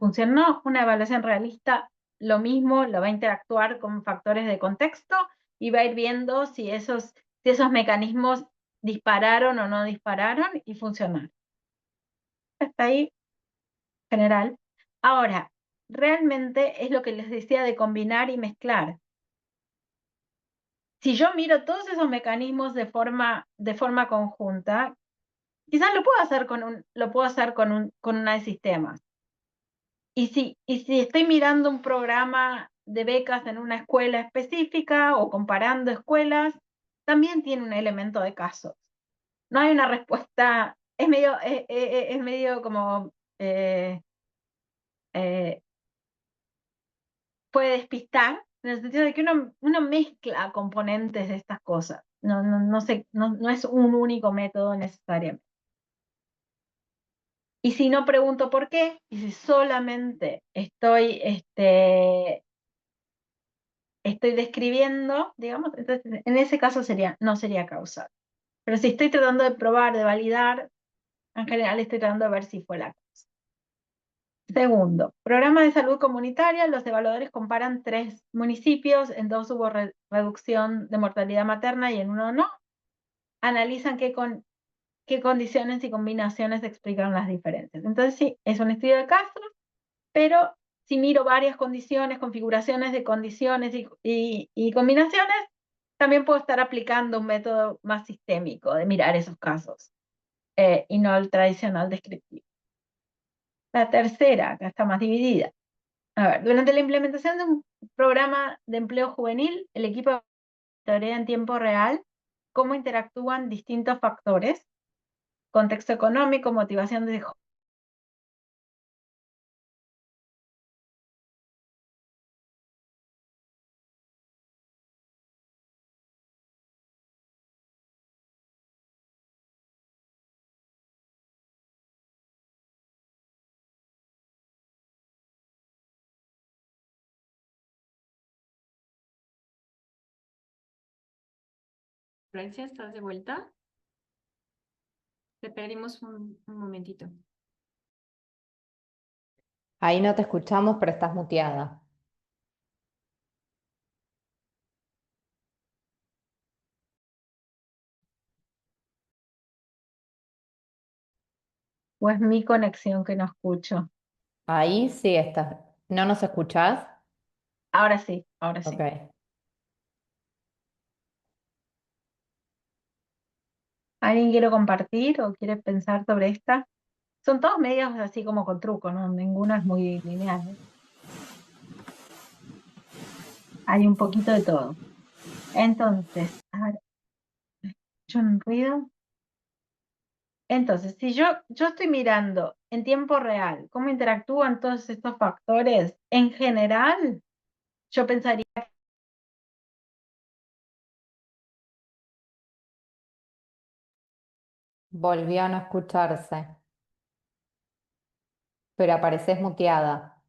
funcionó. Una evaluación realista, lo mismo, lo va a interactuar con factores de contexto y va a ir viendo si esos mecanismos dispararon o no dispararon y funcionaron. Hasta ahí, general. Ahora, realmente es lo que les decía de combinar y mezclar. Si yo miro todos esos mecanismos de forma conjunta, quizás lo puedo hacer con una de sistemas. Y si estoy mirando un programa de becas en una escuela específica o comparando escuelas, también tiene un elemento de casos. No hay una respuesta, es medio como puede despistar, en el sentido de que uno mezcla componentes de estas cosas. No es un único método necesariamente. Y si no pregunto por qué, y si solamente estoy describiendo, digamos, entonces en ese caso no sería causal. Pero si estoy tratando de probar, de validar, en general estoy tratando de ver si fue la causa. Segundo, programa de salud comunitaria. Los evaluadores comparan 3 municipios, en 2 hubo reducción de mortalidad materna y en 1 no. Analizan qué condiciones y combinaciones explican las diferencias. Entonces sí, es un estudio de casos, pero si miro varias condiciones, configuraciones de condiciones y combinaciones, también puedo estar aplicando un método más sistémico de mirar esos casos y no el tradicional descriptivo. La tercera, acá está más dividida. A ver, durante la implementación de un programa de empleo juvenil, el equipo monitorea en tiempo real cómo interactúan distintos factores: contexto económico, motivación de Florencia, ¿estás de vuelta? Te perdimos un momentito. Ahí no te escuchamos, pero estás muteada. o es mi conexión que no escucho. Ahí sí estás. ¿No nos escuchás? Ahora sí, ahora sí. Ok. ¿Alguien quiere compartir o quiere pensar sobre esta? Son todos medios así como con truco, ¿no? Ninguno es muy lineal. Hay un poquito de todo. Entonces, a ver, yo un ruido. Entonces, si yo estoy mirando en tiempo real cómo interactúan todos estos factores, en general, yo pensaría que Volvió a no escucharse, pero apareces muteada.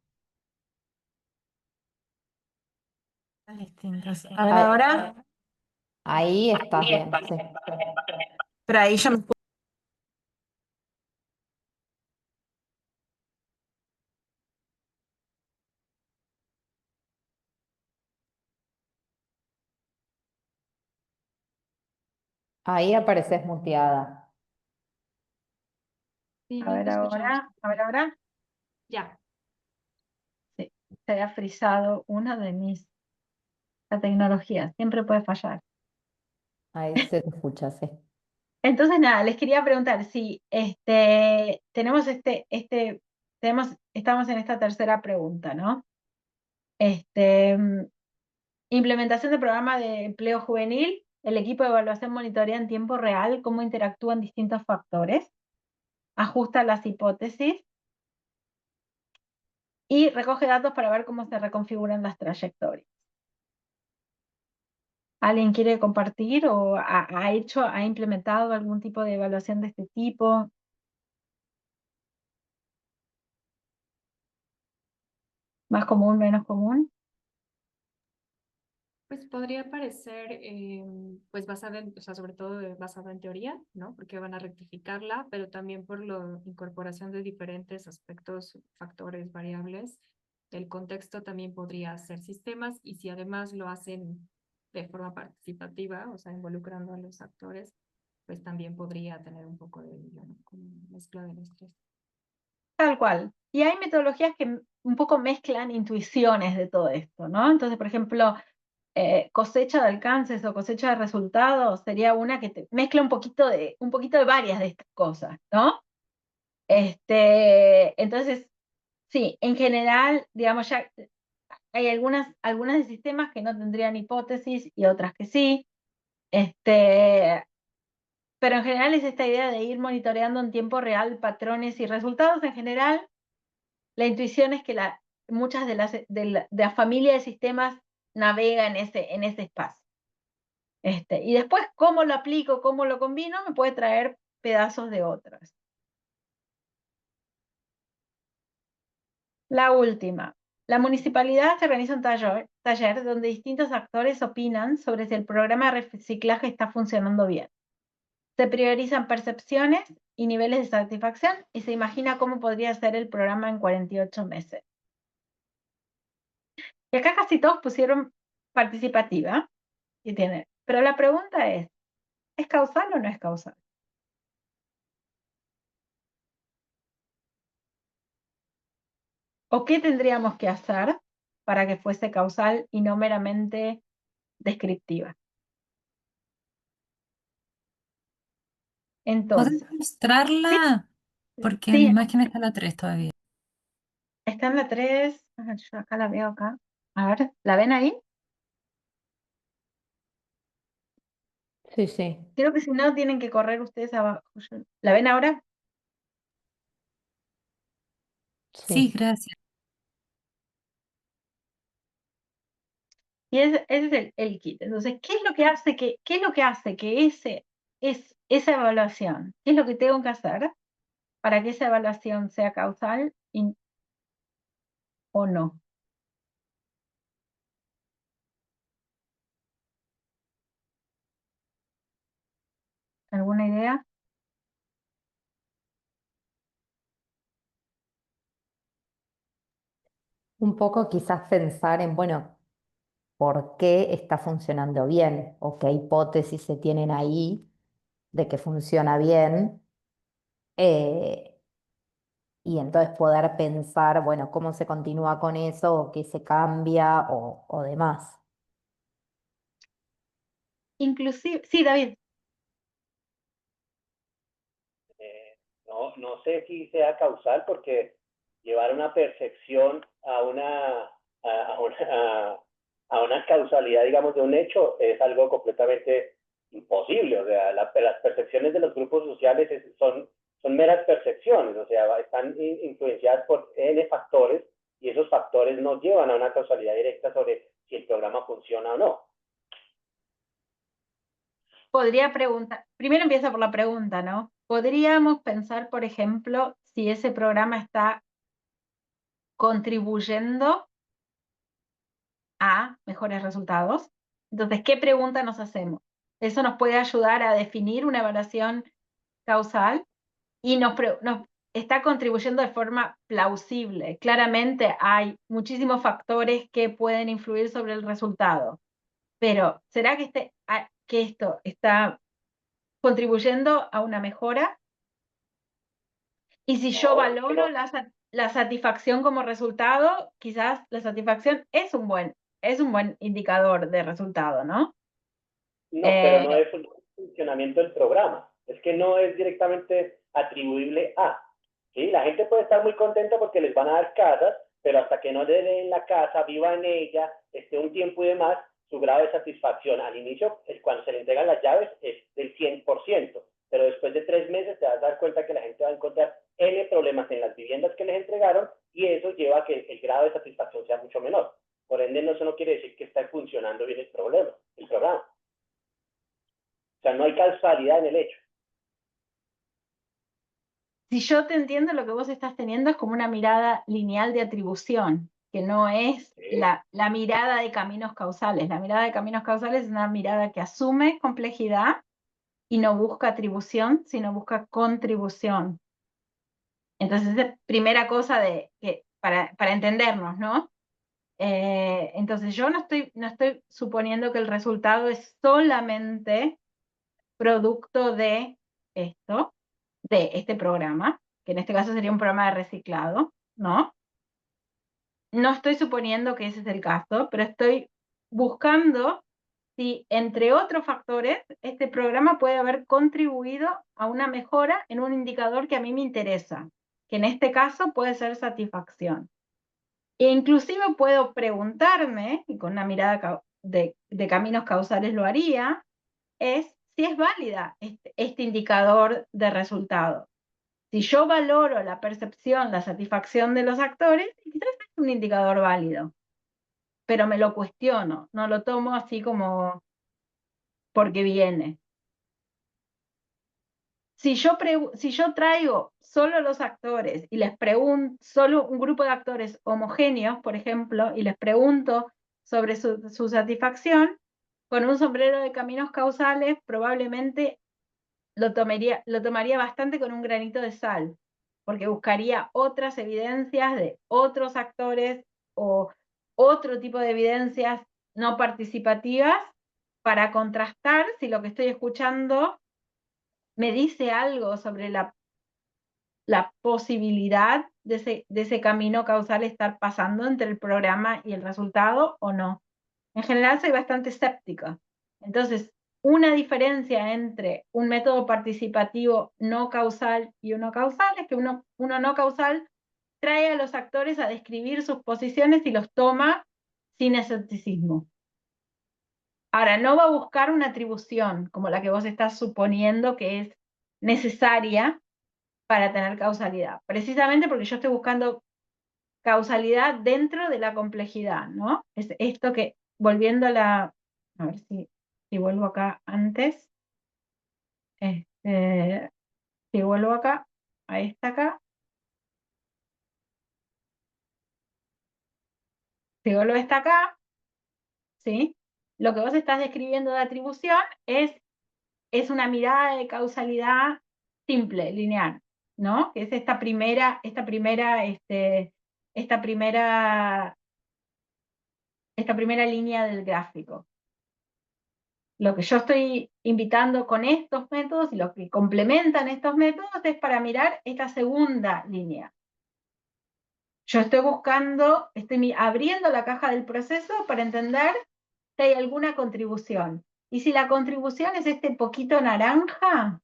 Distintas. A ver, Ahí, ahora, ahí estás bien, sí. pero ahí ya me escucho. Ahí apareces muteada. Sí, a bien ver te escuchamos. ahora, Ya. sí, se ha frizado una de la tecnología, siempre puede fallar. Ahí se te escucha, sí. Entonces, nada, les quería preguntar si estamos en esta tercera pregunta, ¿no? Implementación de programa de empleo juvenil, el equipo de evaluación monitorea en tiempo real cómo interactúan distintos factores. ajusta las hipótesis y recoge datos para ver cómo se reconfiguran las trayectorias. ¿Alguien quiere compartir o ha implementado algún tipo de evaluación de este tipo? ¿Más común, menos común? Pues podría parecer, pues basada en, o sea, sobre todo basada en teoría, ¿no? Porque van a rectificarla, pero también por la incorporación de diferentes aspectos, factores, variables. El contexto también podría ser sistemas y si además lo hacen de forma participativa, o sea, involucrando a los actores, pues también podría tener un poco de, ¿no? Como mezcla de los tres. Tal cual. Y hay metodologías que un poco mezclan intuiciones de todo esto, ¿no? Entonces, por ejemplo, cosecha de alcances o cosecha de resultados sería una que mezcla un poquito de varias de estas cosas, ¿no? Entonces, sí, en general, digamos, ya hay algunas de sistemas que no tendrían hipótesis y otras que sí. Pero en general es esta idea de ir monitoreando en tiempo real patrones y resultados. En general, la intuición es que muchas de la familia de sistemas navega en ese espacio. Y después, cómo lo aplico, cómo lo combino, me puede traer pedazos de otras. La última. La municipalidad se organiza un taller donde distintos actores opinan sobre si el programa de reciclaje está funcionando bien. Se priorizan percepciones y niveles de satisfacción y se imagina cómo podría ser el programa en 48 meses. Y acá casi todos pusieron participativa, pero la pregunta es causal o no es causal? ¿O qué tendríamos que hacer para que fuese causal y no meramente descriptiva? ¿Puedes Entonces, sí, mostrarla? Porque en mi sí, imagen está la 3 todavía. está en la 3. Yo acá la veo acá. A ver, ¿la ven ahí? Sí, sí, Creo que si no, tienen que correr ustedes abajo. ¿La ven ahora? Sí, sí. gracias. Y ese es el kit. Entonces, ¿qué es lo que hace que esa evaluación? ¿Qué es lo que tengo que hacer para que esa evaluación sea causal o no? ¿Alguna idea? Un poco quizás pensar en, bueno, por qué está funcionando bien o qué hipótesis se tienen ahí de que funciona bien. eh, y entonces poder pensar, bueno, cómo se continúa con eso o qué se cambia o demás. Inclusive, sí, David. No sé si sea causal porque llevar una percepción a una causalidad, digamos, de un hecho es algo completamente imposible. O sea, las percepciones de los grupos sociales son meras percepciones, o sea, están influenciadas por N factores y esos factores no llevan a una causalidad directa sobre si el programa funciona o no. Podría preguntar, primero empieza por la pregunta, ¿no? Podríamos pensar, por ejemplo, si ese programa está contribuyendo a mejores resultados. Entonces, ¿qué pregunta nos hacemos? Eso nos puede ayudar a definir una evaluación causal y nos está contribuyendo de forma plausible. Claramente hay muchísimos factores que pueden influir sobre el resultado, pero ¿será que esto está contribuyendo a una mejora? Y si yo valoro la satisfacción como resultado, quizás la satisfacción es un buen indicador de resultado, ¿no? No, pero no es un funcionamiento del programa. Es que no es directamente atribuible a. ¿Sí? La gente puede estar muy contenta porque les van a dar casas, pero hasta que no le den la casa, viva en ella, esté un tiempo y demás, su grado de satisfacción al inicio, cuando se le entregan las llaves, es del 100%. pero después de 3 meses te vas a dar cuenta que la gente va a encontrar N problemas en las viviendas que les entregaron y eso lleva a que el grado de satisfacción sea mucho menor. Por ende, eso no quiere decir que está funcionando bien el programa. O sea, no hay causalidad en el hecho. Si yo te entiendo, lo que vos estás teniendo es como una mirada lineal de atribución, que no es la mirada de caminos causales. La mirada de caminos causales es una mirada que asume complejidad y no busca atribución, sino busca contribución. Entonces, esa es primera cosa para entendernos, ¿no? Entonces, yo no estoy suponiendo que el resultado es solamente producto de esto, de este programa, que en este caso sería un programa de reciclado, ¿no? No estoy suponiendo que ese es el caso, pero estoy buscando si, entre otros factores, este programa puede haber contribuido a una mejora en un indicador que a mí me interesa, que en este caso puede ser satisfacción. E inclusive puedo preguntarme, y con una mirada de caminos causales lo haría, es si es válida este indicador de resultado. Si yo valoro la percepción, la satisfacción de los actores, quizás es un indicador válido, pero me lo cuestiono, no lo tomo así como porque viene. Si yo traigo solo los actores y les pregunto, solo un grupo de actores homogéneos, por ejemplo, y les pregunto sobre su satisfacción, con un sombrero de caminos causales probablemente lo tomaría bastante con un granito de sal, porque buscaría otras evidencias de otros actores o otro tipo de evidencias no participativas para contrastar si lo que estoy escuchando me dice algo sobre la posibilidad de ese camino causal estar pasando entre el programa y el resultado o no. En general soy bastante escéptica. Entonces, una diferencia entre un método participativo no causal y uno causal es que uno no causal trae a los actores a describir sus posiciones y los toma sin escepticismo. Ahora, no va a buscar una atribución como la que vos estás suponiendo que es necesaria para tener causalidad, precisamente porque yo estoy buscando causalidad dentro de la complejidad, ¿no? Es esto que, volviendo a ver si vuelvo acá antes, si vuelvo acá, a esta acá, si vuelvo a esta acá, ¿sí? Lo que vos estás describiendo de atribución es una mirada de causalidad simple, lineal, ¿no? Que es esta primera línea del gráfico. Lo que yo estoy invitando con estos métodos y lo que complementan estos métodos es para mirar esta segunda línea. Yo estoy abriendo la caja del proceso para entender si hay alguna contribución. Y si la contribución es este poquito naranja,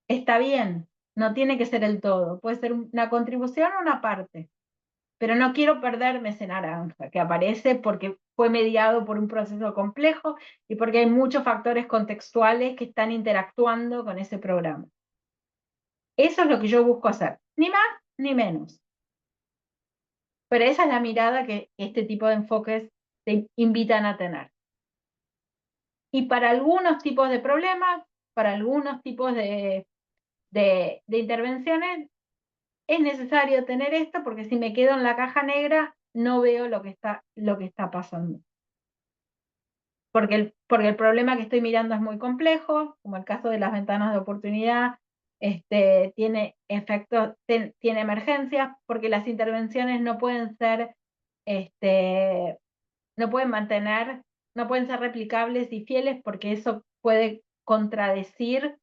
está bien, no tiene que ser el todo. Puede ser una contribución o una parte. Pero no quiero perderme ese naranja que aparece porque fue mediado por un proceso complejo y porque hay muchos factores contextuales que están interactuando con ese programa. Eso es lo que yo busco hacer, ni más ni menos. Pero esa es la mirada que este tipo de enfoques te invitan a tener. Y para algunos tipos de problemas, para algunos tipos de intervenciones, es necesario tener esto porque si me quedo en la caja negra no veo lo que está pasando. Porque el problema que estoy mirando es muy complejo, como el caso de las ventanas de oportunidad, tiene efectos, tiene emergencias, porque las intervenciones no pueden ser, no pueden ser replicables y fieles, porque eso puede contradecir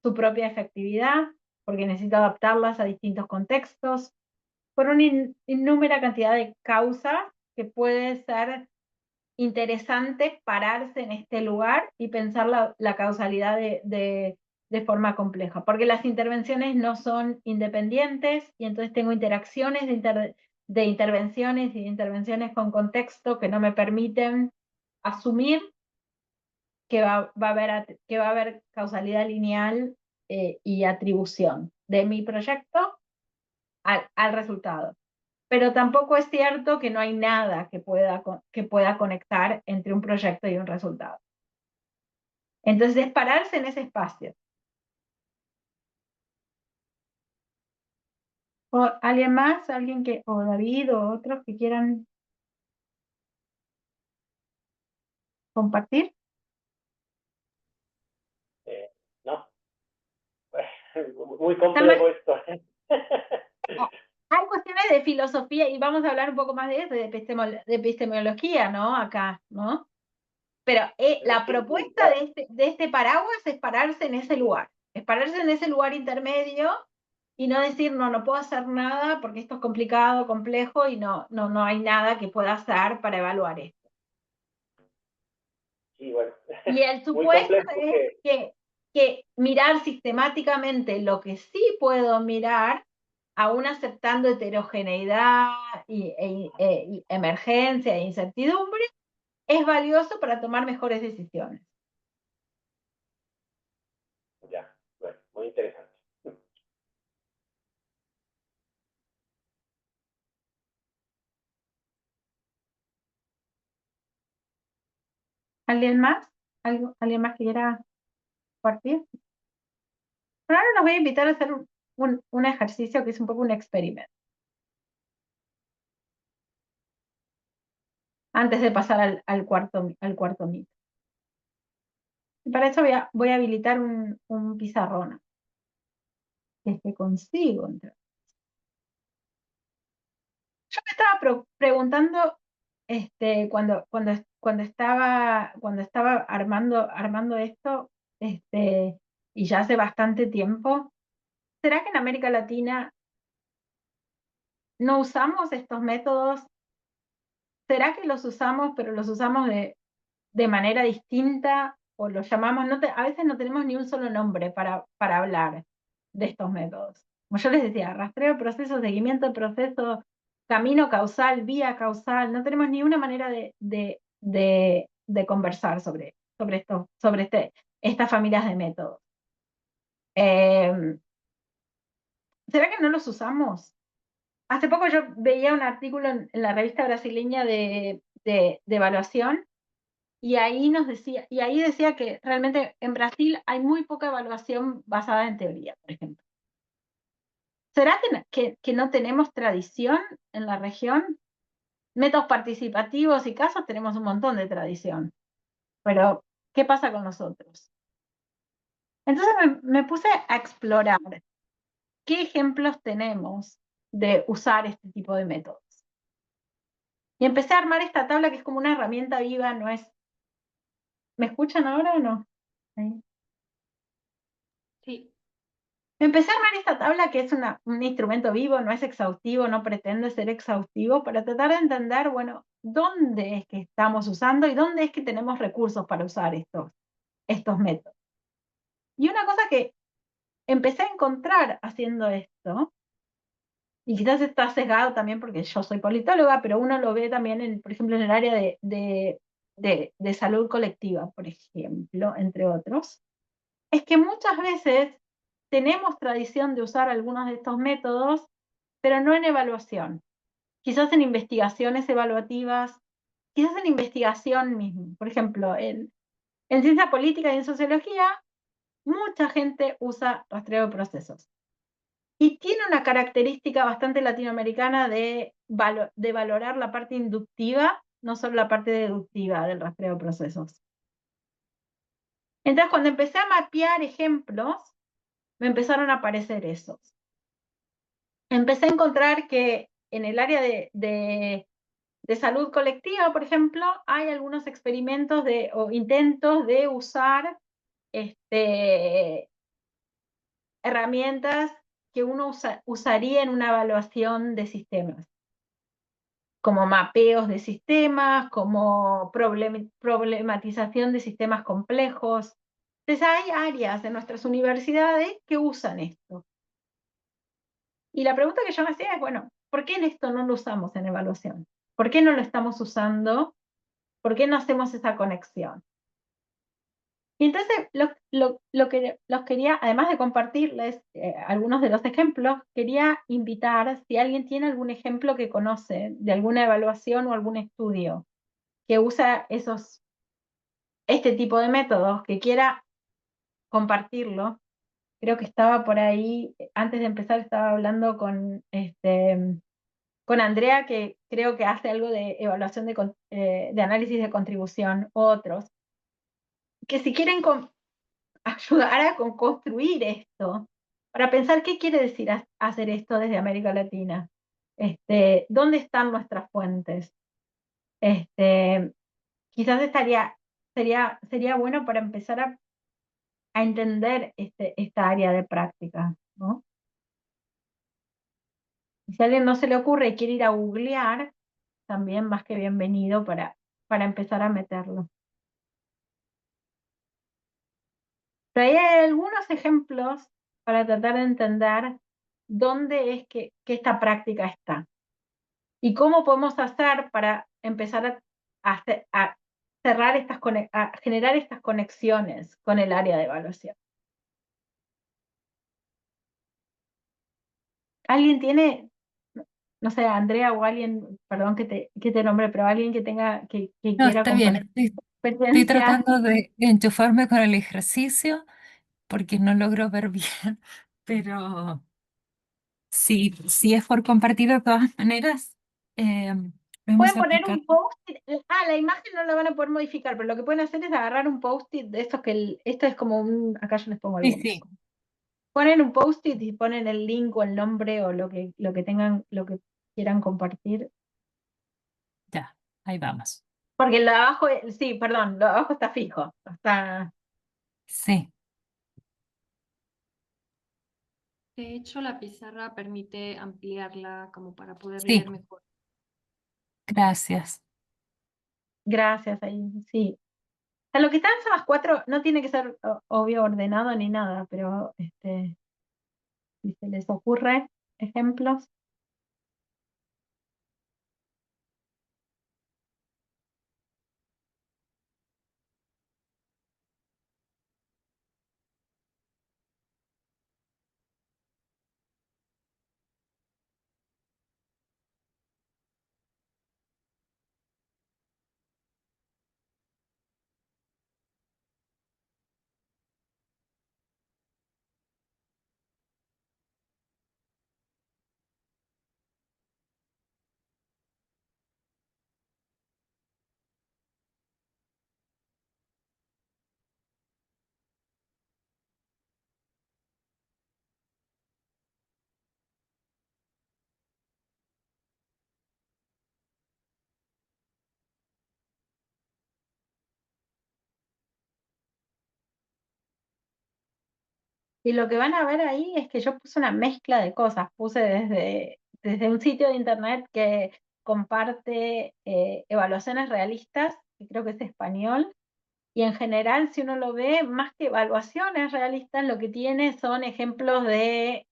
su propia efectividad, porque necesito adaptarlas a distintos contextos, por una innúmera cantidad de causas que puede ser interesante pararse en este lugar y pensar la causalidad de forma compleja, porque las intervenciones no son independientes y entonces tengo interacciones de intervenciones y de intervenciones con contexto que no me permiten asumir que va a haber causalidad lineal y atribución de mi proyecto al resultado. Pero tampoco es cierto que no hay nada que pueda conectar entre un proyecto y un resultado. Entonces es pararse en ese espacio. ¿O alguien más? O David o otros que quieran compartir? No. Muy complejo esto. Hay cuestiones de filosofía, y vamos a hablar un poco más de eso, de epistemología, ¿no? Acá, ¿no? Pero la propuesta de este paraguas es pararse en ese lugar. Es pararse en ese lugar intermedio y no decir, no puedo hacer nada porque esto es complicado, complejo, y no hay nada que pueda hacer para evaluar esto. Sí, bueno. Y el Muy supuesto complejo es que mirar sistemáticamente lo que sí puedo mirar, aún aceptando heterogeneidad y emergencia e incertidumbre, es valioso para tomar mejores decisiones. Ya, bueno, muy interesante. ¿Alguien más? ¿Alguien más que quiera compartir? Pero ahora los voy a invitar a hacer un ejercicio que es un poco un experimento. Antes de pasar al cuarto mito. Y para eso voy a habilitar un pizarrón. Que consigo entrar. Yo me estaba preguntando cuando estaba armando esto, y ya hace bastante tiempo, ¿será que en América Latina no usamos estos métodos? ¿Será que los usamos, pero los usamos de manera distinta? O los llamamos, a veces no tenemos ni un solo nombre para hablar de estos métodos. Como yo les decía, rastreo, proceso, seguimiento de proceso, camino causal, vía causal, no tenemos ni una manera de conversar sobre estas familias de métodos. ¿Será que no los usamos? Hace poco yo veía un artículo en la revista brasileña de evaluación, y ahí decía que realmente en Brasil hay muy poca evaluación basada en teoría, por ejemplo. ¿Será que no tenemos tradición en la región? Métodos participativos y casos tenemos un montón de tradición, pero ¿qué pasa con nosotros? Entonces me puse a explorar qué ejemplos tenemos de usar este tipo de métodos. Y empecé a armar esta tabla que es como una herramienta viva, no es... ¿Me escuchan ahora o no? ¿Sí? Sí. Empecé a armar esta tabla que es un instrumento vivo, no es exhaustivo, no pretende ser exhaustivo, para tratar de entender, bueno, dónde es que estamos usando y dónde es que tenemos recursos para usar estos métodos. Y una cosa que empecé a encontrar haciendo esto, y quizás está sesgado también porque yo soy politóloga, pero uno lo ve también, por ejemplo, en el área de salud colectiva, por ejemplo, entre otros, es que muchas veces tenemos tradición de usar algunos de estos métodos, pero no en evaluación. Quizás en investigaciones evaluativas, quizás en investigación misma. Por ejemplo, en ciencia política y en sociología, mucha gente usa rastreo de procesos. Y tiene una característica bastante latinoamericana de valorar la parte inductiva, no solo la parte deductiva del rastreo de procesos. Entonces, cuando empecé a mapear ejemplos, me empezaron a aparecer esos. Empecé a encontrar que en el área de salud colectiva, por ejemplo, hay algunos experimentos o intentos de usar herramientas que uno usaría en una evaluación de sistemas, como mapeos de sistemas, como problematización de sistemas complejos. Entonces hay áreas de nuestras universidades que usan esto. Y la pregunta que yo me hacía es, bueno, ¿por qué en esto no lo usamos en evaluación? ¿Por qué no lo estamos usando? ¿Por qué no hacemos esa conexión? Y entonces lo que los quería, además de compartirles algunos de los ejemplos, quería invitar si alguien tiene algún ejemplo que conoce de alguna evaluación o algún estudio que usa este tipo de métodos, que quiera compartirlo. Creo que estaba por ahí, antes de empezar estaba hablando con Andrea, que creo que hace algo de evaluación de análisis de contribución, otros, que si quieren ayudar a construir esto, para pensar qué quiere decir hacer esto desde América Latina. ¿Dónde están nuestras fuentes? Este, quizás sería bueno para empezar a entender esta área de práctica, ¿no? Y si a alguien no se le ocurre y quiere ir a googlear, también más que bienvenido para empezar a meterlo. Pero ahí hay algunos ejemplos para tratar de entender dónde es que esta práctica está y cómo podemos hacer para empezar a cerrar a generar estas conexiones con el área de evaluación. ¿Alguien tiene, no sé, Andrea o alguien, perdón que te nombre, pero alguien que tenga, que No, quiera está bien, compartir estoy experiencia? tratando de enchufarme con el ejercicio porque no logro ver bien, pero sí, sí es por compartir de todas maneras. eh, lo hemos Pueden poner aplicado. un post-it. La imagen no la van a poder modificar, pero lo que pueden hacer es agarrar un post-it de estos esto es como acá yo les pongo Sí, algunos. sí, Ponen un post-it y ponen el link o el nombre o lo que tengan, lo que quieran compartir. ya, ahí vamos. Porque lo de abajo, sí, perdón, lo de abajo está fijo. Está, Sí, De hecho, la pizarra permite ampliarla como para poder sí, leer mejor. gracias. gracias ahí, sí. O sea, lo que están son las cuatro, no tiene que ser obvio ordenado ni nada, pero si se les ocurre ejemplos. Y lo que van a ver ahí es que yo puse una mezcla de cosas. Puse desde un sitio de internet que comparte evaluaciones realistas, que creo que es español, y en general, si uno lo ve, más que evaluaciones realistas, lo que tiene son ejemplos de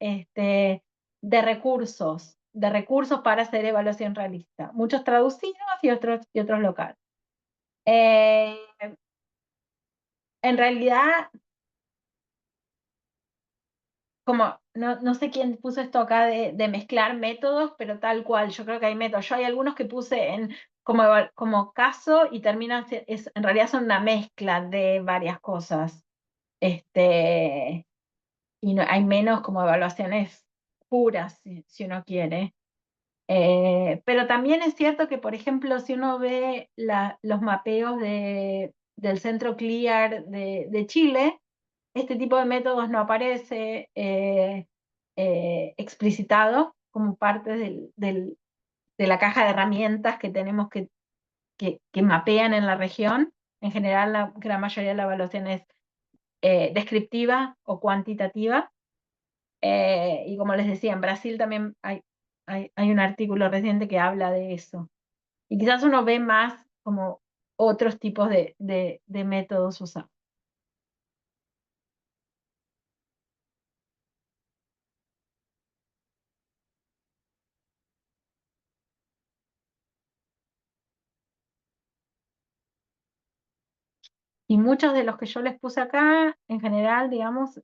recursos para hacer evaluación realista. Muchos traducidos y otros locales. Eh, en realidad, como, no sé quién puso esto acá de mezclar métodos, pero tal cual, yo creo que hay métodos. Yo hay algunos que puse como caso y en realidad son una mezcla de varias cosas. Y hay menos como evaluaciones puras, si uno quiere. Pero también es cierto que, por ejemplo, si uno ve los mapeos del Centro CLIAR de Chile, este tipo de métodos no aparece explicitado como parte de la caja de herramientas que tenemos que mapean en la región. En general, la gran mayoría de la evaluación es descriptiva o cuantitativa. Y como les decía, en Brasil también hay un artículo reciente que habla de eso. Y quizás uno ve más como otros tipos de métodos usados. Y muchos de los que yo les puse acá, en general, digamos,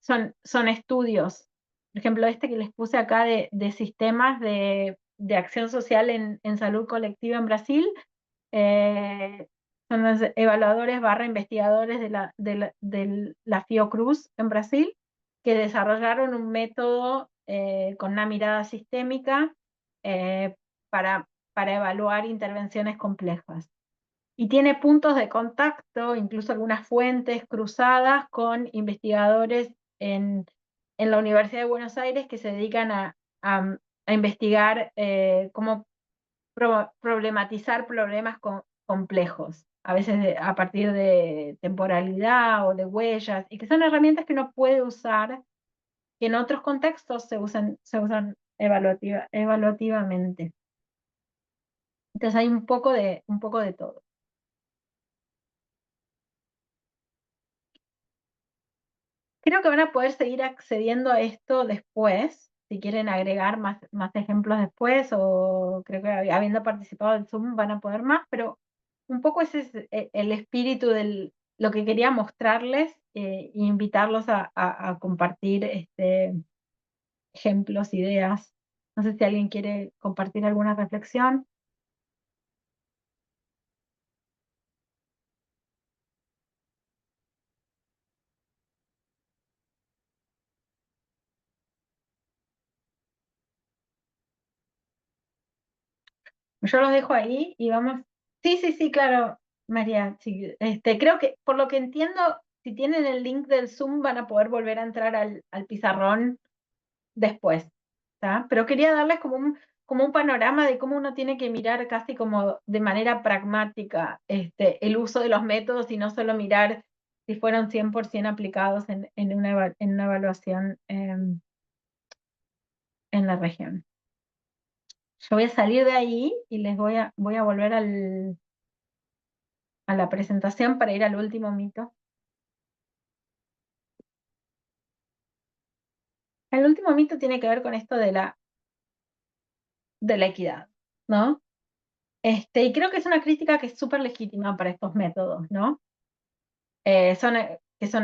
son estudios. Por ejemplo, este que les puse acá de sistemas de acción social en salud colectiva en Brasil, son los evaluadores / investigadores de la Fiocruz en Brasil, que desarrollaron un método con una mirada sistémica para evaluar intervenciones complejas. Y tiene puntos de contacto, incluso algunas fuentes cruzadas con investigadores en la Universidad de Buenos Aires que se dedican a investigar cómo problematizar problemas complejos, a veces a partir de temporalidad o de huellas, y que son herramientas que uno puede usar, que en otros contextos se usan evaluativamente. Entonces hay un poco de todo. Creo que van a poder seguir accediendo a esto después, si quieren agregar más ejemplos después, o creo que habiendo participado del Zoom van a poder más, pero un poco ese es el espíritu de lo que quería mostrarles e invitarlos a compartir ejemplos, ideas. No sé si alguien quiere compartir alguna reflexión. Yo los dejo ahí y vamos. Sí, claro, María. Sí, creo que, por lo que entiendo, si tienen el link del Zoom van a poder volver a entrar al pizarrón después, ¿tá? Pero quería darles como un panorama de cómo uno tiene que mirar casi como de manera pragmática el uso de los métodos y no solo mirar si fueron 100% aplicados en una evaluación en la región. Yo voy a salir de ahí y les voy a volver a la presentación para ir al último mito. El último mito tiene que ver con esto de la equidad, ¿no? Y creo que es una crítica que es súper legítima para estos métodos, ¿no? Que son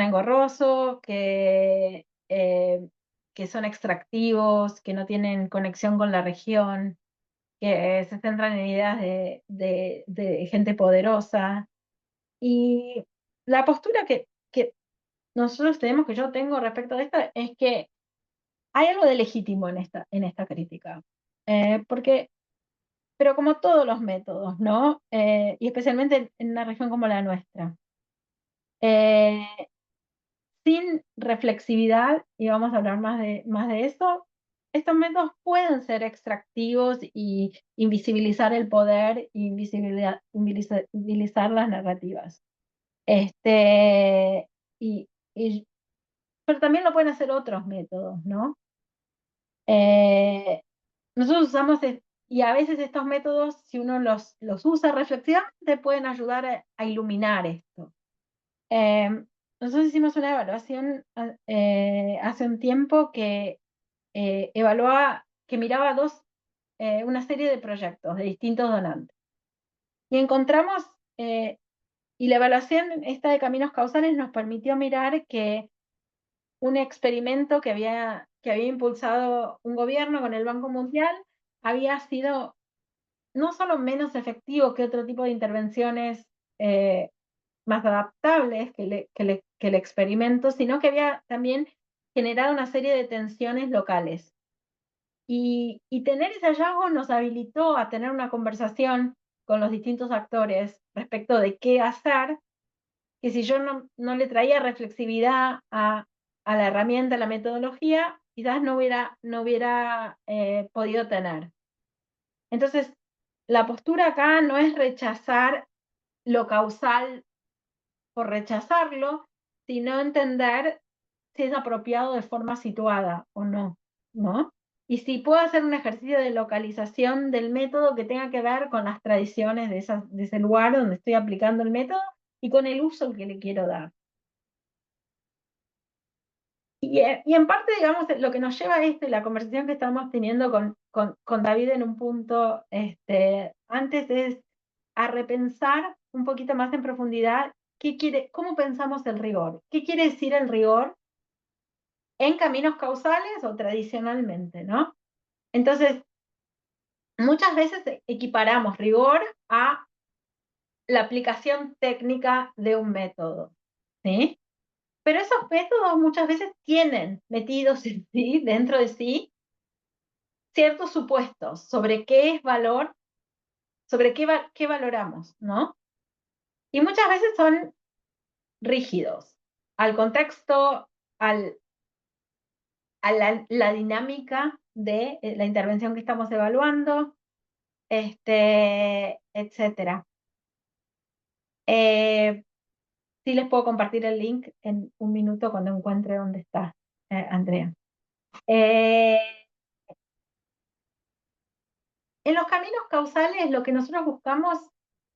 engorrosos, que son extractivos, que no tienen conexión con la región, que se centran en ideas de gente poderosa. Y la postura que nosotros tenemos, que yo tengo respecto de esto, es que hay algo de legítimo en esta crítica. Pero como todos los métodos, ¿no? Y especialmente en una región como la nuestra. Sin reflexividad, y vamos a hablar más de eso, estos métodos pueden ser extractivos y invisibilizar el poder, y invisibilizar las narrativas. Pero también lo pueden hacer otros métodos, ¿no? Nosotros usamos, y a veces estos métodos, si uno los usa reflexivamente, pueden ayudar a iluminar esto. Nosotros hicimos una evaluación hace un tiempo que miraba una serie de proyectos de distintos donantes. Y encontramos, y la evaluación esta de caminos causales nos permitió mirar que un experimento que había impulsado un gobierno con el Banco Mundial había sido no solo menos efectivo que otro tipo de intervenciones más adaptables que el experimento, sino que había también generado una serie de tensiones locales. Y tener ese hallazgo nos habilitó a tener una conversación con los distintos actores respecto de qué hacer, que si yo no le traía reflexividad a la herramienta, a la metodología, quizás no hubiera podido tener. Entonces, la postura acá no es rechazar lo causal por rechazarlo, sino entender si es apropiado de forma situada o no, ¿no? Y si puedo hacer un ejercicio de localización del método que tenga que ver con las tradiciones de ese lugar donde estoy aplicando el método y con el uso que le quiero dar. Y en parte, digamos, lo que nos lleva a la conversación que estamos teniendo con David en un punto antes, es a repensar un poquito más en profundidad cómo pensamos el rigor. ¿Qué quiere decir el rigor en caminos causales o tradicionalmente, ¿no? Entonces, muchas veces equiparamos rigor a la aplicación técnica de un método, ¿sí? Pero esos métodos muchas veces tienen metidos en sí, dentro de sí, ciertos supuestos sobre qué es valor, sobre qué valoramos, ¿no? Y muchas veces son rígidos al contexto, a la dinámica de la intervención que estamos evaluando, etcétera. Sí les puedo compartir el link en un minuto cuando encuentre dónde está, Andrea. En los caminos causales lo que nosotros buscamos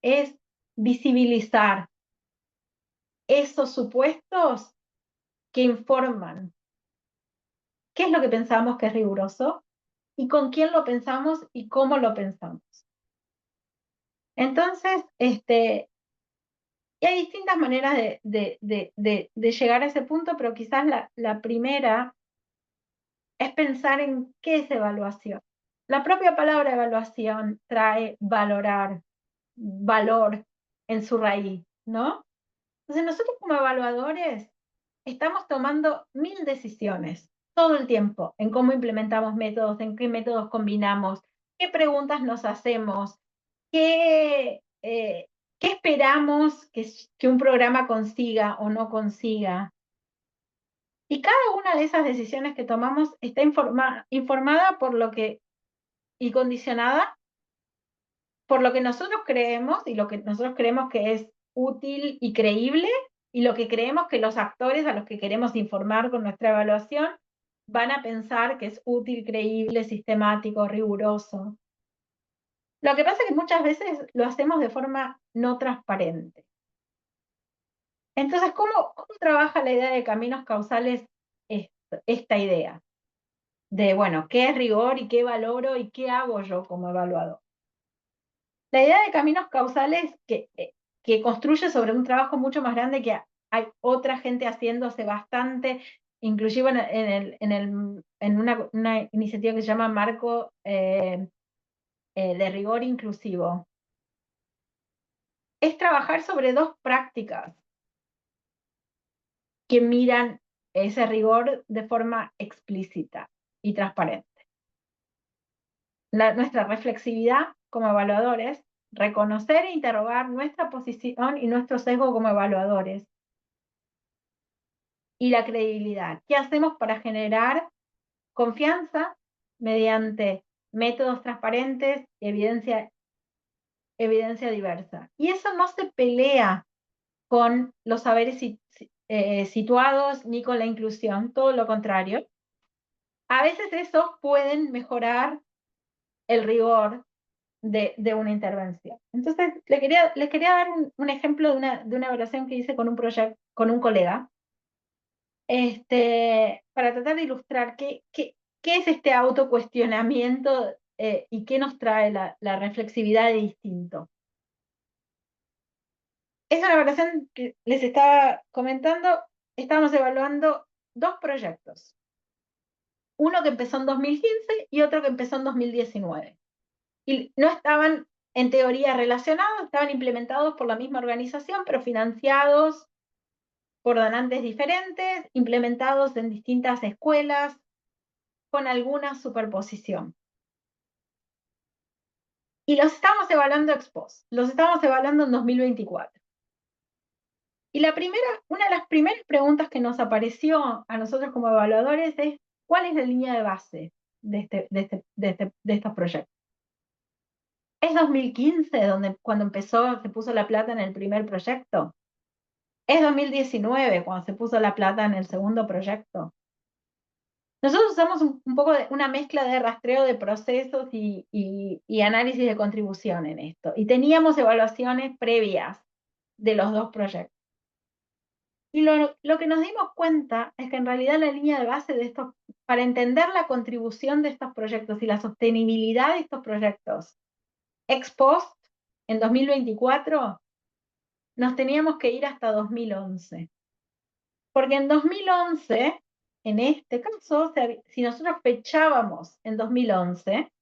es visibilizar esos supuestos que informan qué es lo que pensamos que es riguroso y con quién lo pensamos y cómo lo pensamos. Entonces, y hay distintas maneras de llegar a ese punto, pero quizás la primera es pensar en qué es evaluación. La propia palabra evaluación trae valorar, valor en su raíz, ¿no? Entonces nosotros como evaluadores estamos tomando 1000 decisiones todo el tiempo en cómo implementamos métodos, en qué métodos combinamos, qué preguntas nos hacemos, qué esperamos que un programa consiga o no consiga. Y cada una de esas decisiones que tomamos está informada por lo que, y condicionada por lo que nosotros creemos y lo que nosotros creemos que es útil y creíble y lo que creemos que los actores a los que queremos informar con nuestra evaluación van a pensar que es útil, creíble, sistemático, riguroso. Lo que pasa es que muchas veces lo hacemos de forma no transparente. Entonces, ¿cómo trabaja la idea de caminos causales esta idea? De, bueno, ¿qué es rigor y qué valoro y qué hago yo como evaluador? La idea de caminos causales que construye sobre un trabajo mucho más grande que hay otra gente haciéndose bastante, inclusive en una iniciativa que se llama Marco de Rigor Inclusivo. Es trabajar sobre dos prácticas que miran ese rigor de forma explícita y transparente. Nuestra reflexividad como evaluadores, reconocer e interrogar nuestra posición y nuestro sesgo como evaluadores. Y la credibilidad. ¿Qué hacemos para generar confianza mediante métodos transparentes y evidencia diversa? Y eso no se pelea con los saberes situados ni con la inclusión, todo lo contrario. A veces esos pueden mejorar el rigor de una intervención. Entonces, les quería dar un ejemplo de una evaluación que hice con un colega, para tratar de ilustrar qué es este autocuestionamiento y qué nos trae la reflexividad de distinto. Es una evaluación que les estaba comentando, estábamos evaluando dos proyectos. Uno que empezó en 2015 y otro que empezó en 2019. Y no estaban en teoría relacionados, estaban implementados por la misma organización, pero financiados por donantes diferentes, implementados en distintas escuelas, con alguna superposición. Y los estamos evaluando ex post, los estamos evaluando en 2024. Y una de las primeras preguntas que nos apareció a nosotros como evaluadores es, ¿cuál es la línea de base de estos proyectos? ¿Es 2015 cuando se puso la plata en el primer proyecto? ¿Es 2019 cuando se puso la plata en el segundo proyecto? Nosotros usamos un poco de una mezcla de rastreo de procesos y análisis de contribución en esto. Y teníamos evaluaciones previas de los dos proyectos. Y lo que nos dimos cuenta es que en realidad la línea de base de estos, para entender la contribución de estos proyectos y la sostenibilidad de estos proyectos ex post en 2024, nos teníamos que ir hasta 2011. Porque en 2011, en este caso, si nosotros fechábamos en 2011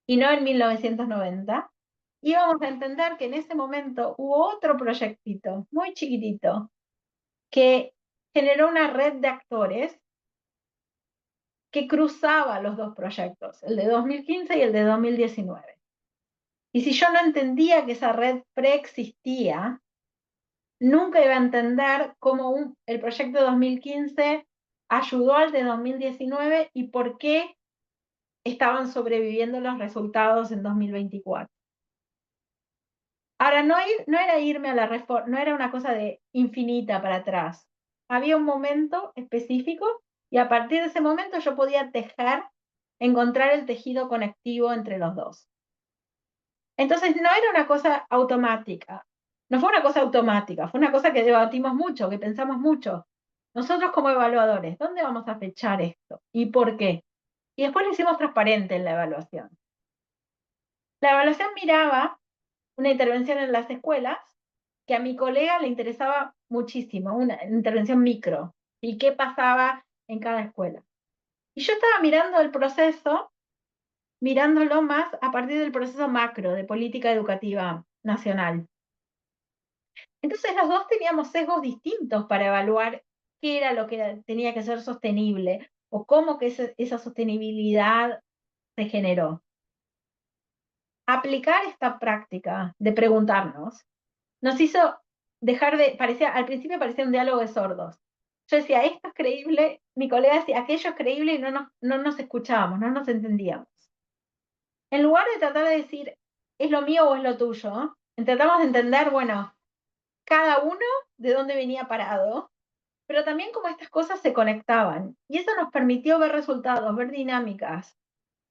y no en 1990, íbamos a entender que en ese momento hubo otro proyectito muy chiquitito que generó una red de actores que cruzaba los dos proyectos, el de 2015 y el de 2019. Y si yo no entendía que esa red preexistía, nunca iba a entender cómo el proyecto de 2015 ayudó al de 2019 y por qué estaban sobreviviendo los resultados en 2024. Ahora, no era irme a la reforma, no era una cosa de infinita para atrás. Había un momento específico y a partir de ese momento yo podía encontrar el tejido conectivo entre los dos. Entonces no era una cosa automática, no fue una cosa automática, fue una cosa que debatimos mucho, que pensamos mucho. Nosotros como evaluadores, ¿dónde vamos a fechar esto? ¿Y por qué? Y después lo hicimos transparente en la evaluación. La evaluación miraba una intervención en las escuelas que a mi colega le interesaba muchísimo, una intervención micro, y qué pasaba en cada escuela. Y yo estaba mirando el proceso, mirándolo más a partir del proceso macro de política educativa nacional. Entonces los dos teníamos sesgos distintos para evaluar qué era lo que tenía que ser sostenible o cómo que esa sostenibilidad se generó. Aplicar esta práctica de preguntarnos nos hizo al principio parecía un diálogo de sordos. Yo decía, esto es creíble, mi colega decía, aquello es creíble y no nos escuchábamos, no nos entendíamos. En lugar de tratar de decir, es lo mío o es lo tuyo, tratamos de entender, bueno, cada uno de dónde venía parado, pero también cómo estas cosas se conectaban. Y eso nos permitió ver resultados, ver dinámicas,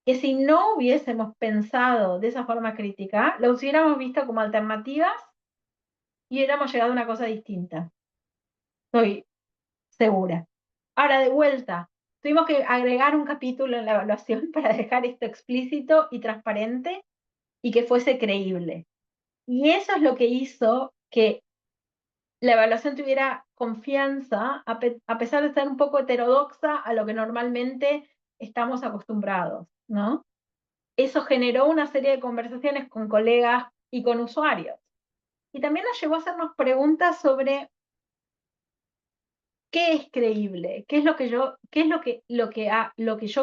que si no hubiésemos pensado de esa forma crítica, los hubiéramos visto como alternativas y hubiéramos llegado a una cosa distinta. Estoy segura. Ahora, de vuelta, tuvimos que agregar un capítulo en la evaluación para dejar esto explícito y transparente y que fuese creíble. Y eso es lo que hizo que la evaluación tuviera confianza, a pesar de ser un poco heterodoxa a lo que normalmente estamos acostumbrados, ¿no? Eso generó una serie de conversaciones con colegas y con usuarios. Y también nos llevó a hacernos preguntas sobre qué es creíble, qué es lo que yo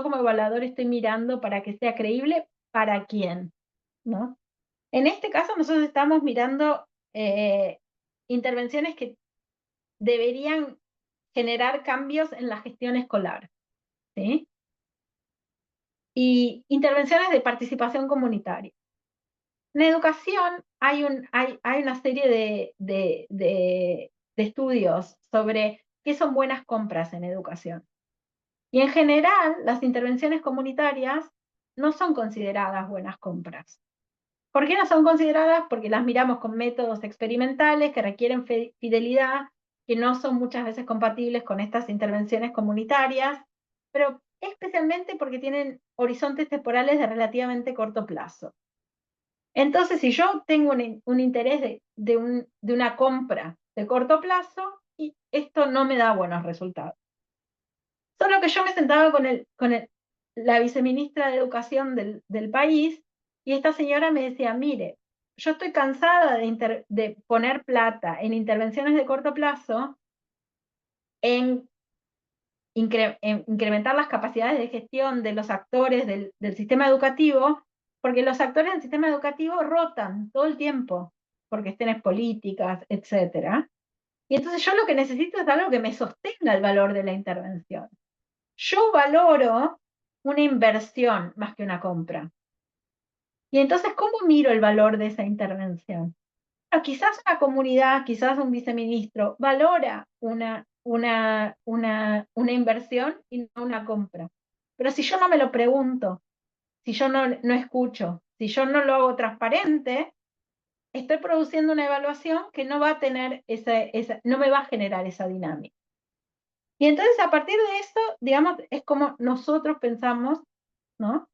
como evaluador estoy mirando para que sea creíble, para quién, ¿no? En este caso nosotros estamos mirando intervenciones que deberían generar cambios en la gestión escolar, ¿sí? Y intervenciones de participación comunitaria. En educación hay una serie de estudios sobre qué son buenas compras en educación. Y en general, las intervenciones comunitarias no son consideradas buenas compras. ¿Por qué no son consideradas? Porque las miramos con métodos experimentales que requieren fidelidad, que no son muchas veces compatibles con estas intervenciones comunitarias, pero especialmente porque tienen horizontes temporales de relativamente corto plazo. Entonces, si yo tengo un interés de una compra de corto plazo, y esto no me da buenos resultados. Solo que yo me sentaba con la viceministra de Educación del país y esta señora me decía, mire, yo estoy cansada de poner plata en intervenciones de corto plazo, en incrementar las capacidades de gestión de los actores del sistema educativo, porque los actores del sistema educativo rotan todo el tiempo, por cuestiones políticas, etc. Y entonces yo lo que necesito es algo que me sostenga el valor de la intervención. Yo valoro una inversión más que una compra. Y entonces, ¿cómo miro el valor de esa intervención? Bueno, quizás una comunidad, quizás un viceministro valora una inversión y no una compra. Pero si yo no me lo pregunto, si yo no escucho, si yo no lo hago transparente, estoy produciendo una evaluación que no va a tener no me va a generar esa dinámica. Y entonces a partir de eso, digamos, es como nosotros pensamos, ¿no?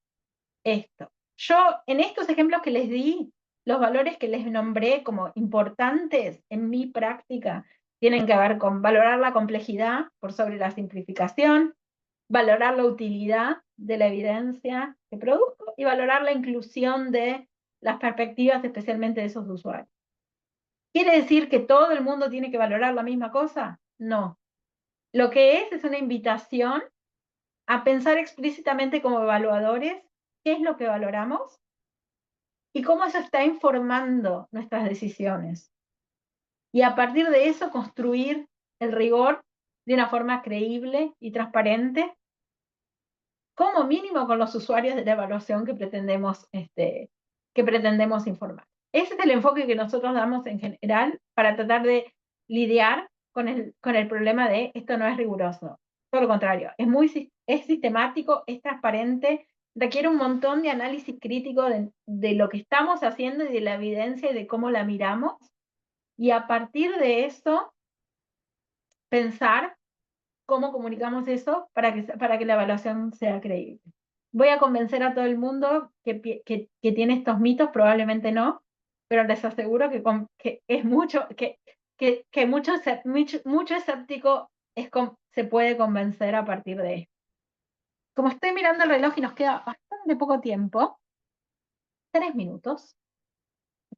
Esto. Yo, en estos ejemplos que les di, los valores que les nombré como importantes en mi práctica tienen que ver con valorar la complejidad por sobre la simplificación, valorar la utilidad de la evidencia que produzco y valorar la inclusión de las perspectivas, especialmente de esos usuarios. ¿Quiere decir que todo el mundo tiene que valorar la misma cosa? No. Lo que es una invitación a pensar explícitamente como evaluadores qué es lo que valoramos y cómo eso está informando nuestras decisiones. Y a partir de eso construir el rigor de una forma creíble y transparente, como mínimo con los usuarios de la evaluación que pretendemos informar. Ese es el enfoque que nosotros damos en general para tratar de lidiar con el problema de esto no es riguroso. Todo lo contrario, es sistemático, es transparente, requiere un montón de análisis crítico de lo que estamos haciendo y de la evidencia y de cómo la miramos. Y a partir de eso, pensar cómo comunicamos eso para que la evaluación sea creíble. ¿Voy a convencer a todo el mundo que tiene estos mitos? Probablemente no, pero les aseguro que es mucho, que mucho escéptico se puede convencer a partir de esto. Como estoy mirando el reloj y nos queda bastante poco tiempo, 3 minutos,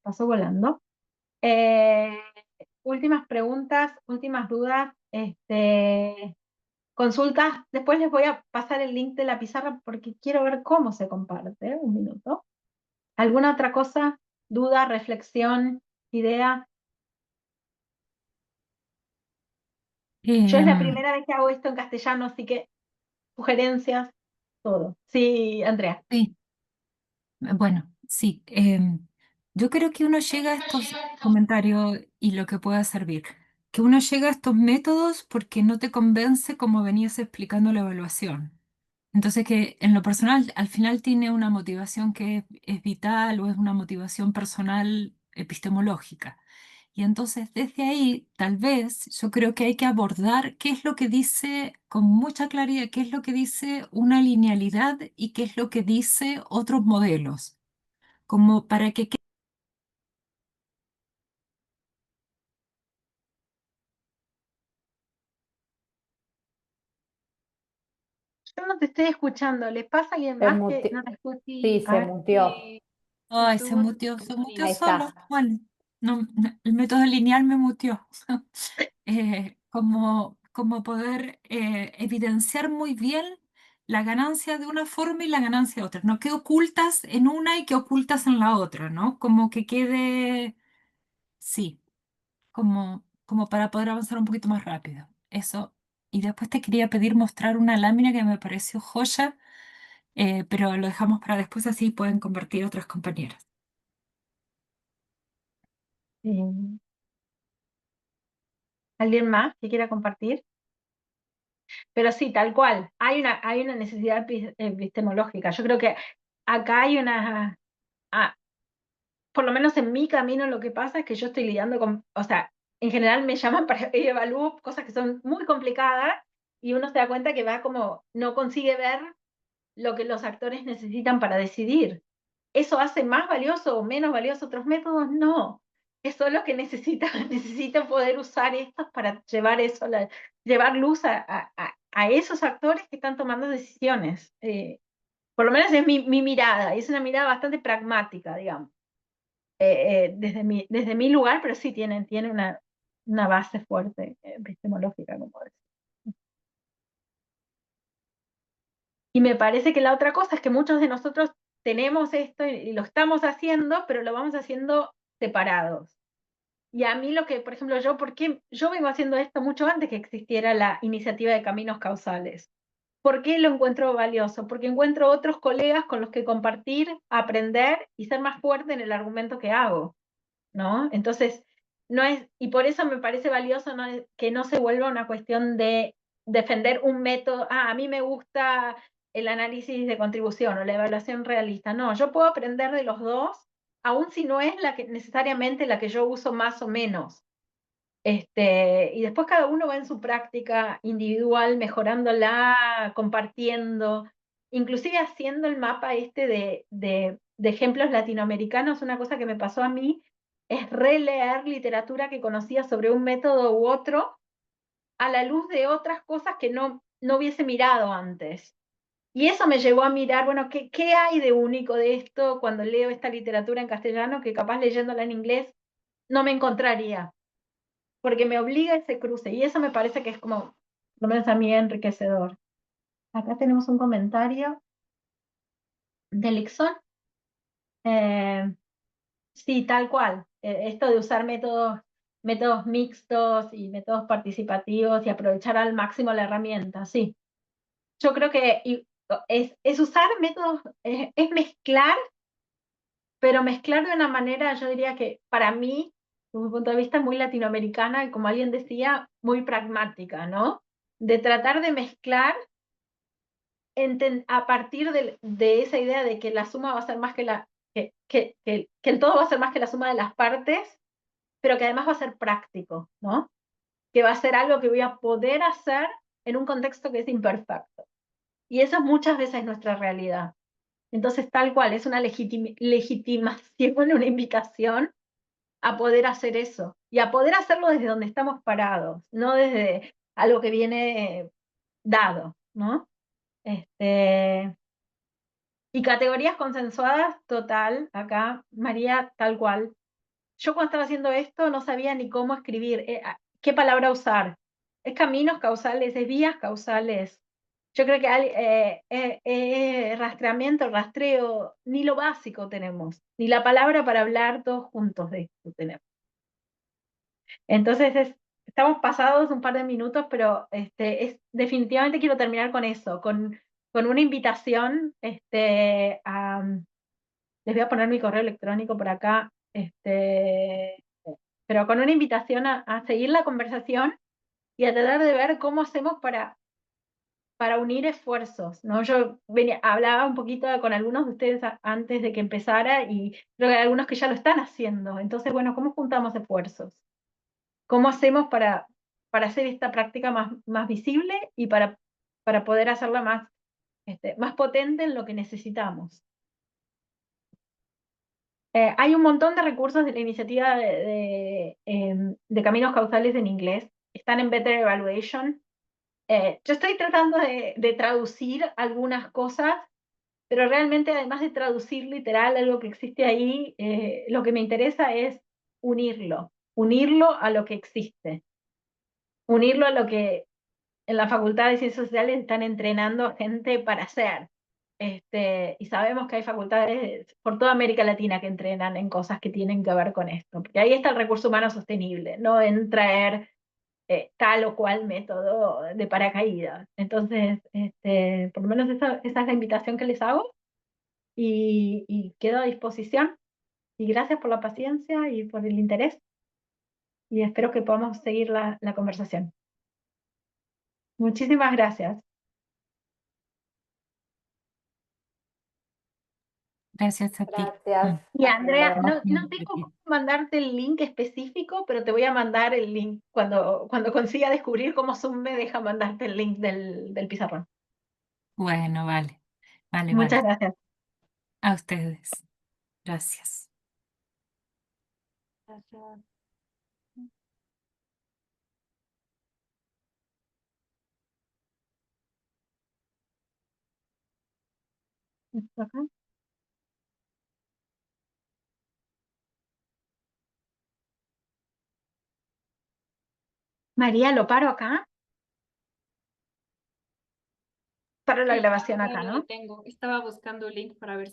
pasó volando. Últimas preguntas, últimas dudas, consultas. Después les voy a pasar el link de la pizarra porque quiero ver cómo se comparte. Un minuto. ¿Alguna otra cosa? ¿Duda, reflexión, idea? Yo es la primera vez que hago esto en castellano, así que sugerencias, todo. Sí, Andrea. Sí, bueno, sí. Yo creo que uno llega a estos comentarios y lo que pueda servir, que uno llega a estos métodos porque no te convence como venías explicando la evaluación. Entonces que en lo personal al final tiene una motivación que es vital o es una motivación personal epistemológica. Y entonces desde ahí tal vez yo creo que hay que abordar qué es lo que dice con mucha claridad, qué es lo que dice una linealidad y qué es lo que dice otros modelos, como para que Yo no te estoy escuchando. ¿Les pasa a alguien Se más que mute- no te escucha? Sí, A se ver. muteó. Ay, Estuvo se en muteó Ahí línea. solo. está. Bueno, el método lineal me muteó. Como poder evidenciar muy bien la ganancia de una forma y la ganancia de otra, ¿no? ¿Qué ocultas en una y qué ocultas en la otra, ¿no? Como que quede, sí, como para poder avanzar un poquito más rápido. Eso. Y después te quería pedir mostrar una lámina que me pareció joya, pero lo dejamos para después, así pueden convertir otras compañeras. ¿Alguien más que quiera compartir? Pero sí, tal cual. Hay una necesidad epistemológica. Yo creo que acá hay por lo menos en mi camino lo que pasa es que yo estoy lidiando con, o sea, en general me llaman para evaluar cosas que son muy complicadas y uno se da cuenta que va como, no consigue ver lo que los actores necesitan para decidir. ¿Eso hace más valioso o menos valioso otros métodos? No. Es solo que necesito poder usar estos para llevar eso, llevar luz a esos actores que están tomando decisiones. Por lo menos es mi mirada, es una mirada bastante pragmática, digamos, desde mi lugar, pero sí tiene una base fuerte epistemológica, como decía. Y me parece que la otra cosa es que muchos de nosotros tenemos esto y lo estamos haciendo, pero lo vamos haciendo separados. Y a mí lo que, por ejemplo, porque yo vengo haciendo esto mucho antes que existiera la iniciativa de caminos causales. ¿Por qué lo encuentro valioso? Porque encuentro otros colegas con los que compartir, aprender y ser más fuerte en el argumento que hago, ¿no? Entonces, no es, y por eso me parece valioso que no se vuelva una cuestión de defender un método, a mí me gusta el análisis de contribución o la evaluación realista. No, yo puedo aprender de los dos, aun si no es necesariamente la que yo uso más o menos. Y después cada uno va en su práctica individual, mejorándola, compartiendo, inclusive haciendo el mapa de de ejemplos latinoamericanos, una cosa que me pasó a mí es releer literatura que conocía sobre un método u otro a la luz de otras cosas que no hubiese mirado antes. Y eso me llevó a mirar, bueno, ¿qué hay de único de esto cuando leo esta literatura en castellano que capaz leyéndola en inglés no me encontraría? Porque me obliga a ese cruce. Y eso me parece que es como, por lo menos a mí, enriquecedor. Acá tenemos un comentario de Lixon. Sí, tal cual. Esto de usar métodos mixtos y métodos participativos y aprovechar al máximo la herramienta, sí. Yo creo que es usar métodos, es mezclar, pero mezclar de una manera, yo diría que para mí, desde mi punto de vista, muy latinoamericana y como alguien decía, muy pragmática, ¿no? De tratar de mezclar a partir de esa idea de que la suma va a ser más que que el todo va a ser más que la suma de las partes, pero que además va a ser práctico, ¿no? Que va a ser algo que voy a poder hacer en un contexto que es imperfecto. Y eso muchas veces es nuestra realidad. Entonces, tal cual, es una legitimación, una invitación a poder hacer eso y a poder hacerlo desde donde estamos parados, no desde algo que viene dado, ¿no? Y categorías consensuadas, total, acá, María, tal cual. Yo cuando estaba haciendo esto no sabía ni cómo escribir, qué palabra usar. ¿Es caminos causales? ¿Es vías causales? Yo creo que rastreamiento, rastreo, ni lo básico tenemos, ni la palabra para hablar todos juntos de esto tenemos. Entonces, estamos pasados un par de minutos, pero definitivamente quiero terminar con eso, con una invitación, les voy a poner mi correo electrónico por acá, pero con una invitación a seguir la conversación y a tratar de ver cómo hacemos para unir esfuerzos, ¿no? Yo hablaba un poquito con algunos de ustedes antes de que empezara y creo que hay algunos que ya lo están haciendo. Entonces, bueno, ¿cómo juntamos esfuerzos? ¿Cómo hacemos para hacer esta práctica más visible y para poder hacerla más potente en lo que necesitamos? Hay un montón de recursos de la iniciativa de caminos causales en inglés. Están en Better Evaluation. Yo estoy tratando de traducir algunas cosas, pero realmente además de traducir literal algo que existe ahí, lo que me interesa es unirlo a lo que existe, unirlo a lo que en la Facultad de Ciencias Sociales están entrenando a gente para hacer. Y sabemos que hay facultades por toda América Latina que entrenan en cosas que tienen que ver con esto, porque ahí está el recurso humano sostenible, no en traer tal o cual método de paracaídas. Entonces, por lo menos esa es la invitación que les hago y quedo a disposición. Y gracias por la paciencia y por el interés y espero que podamos seguir la conversación. Muchísimas gracias. Gracias a ti. Gracias. Y Andrea, Andrea. no tengo cómo mandarte el link específico, pero te voy a mandar el link cuando consiga descubrir cómo Zoom me deja mandarte el link del pizarrón. Bueno, vale. Vale, Muchas vale. gracias. A ustedes. Gracias. Gracias. ¿Esto acá? María, lo paro acá. Paro la Sí, grabación ya acá, lo ¿no? detengo. Estaba buscando el link para ver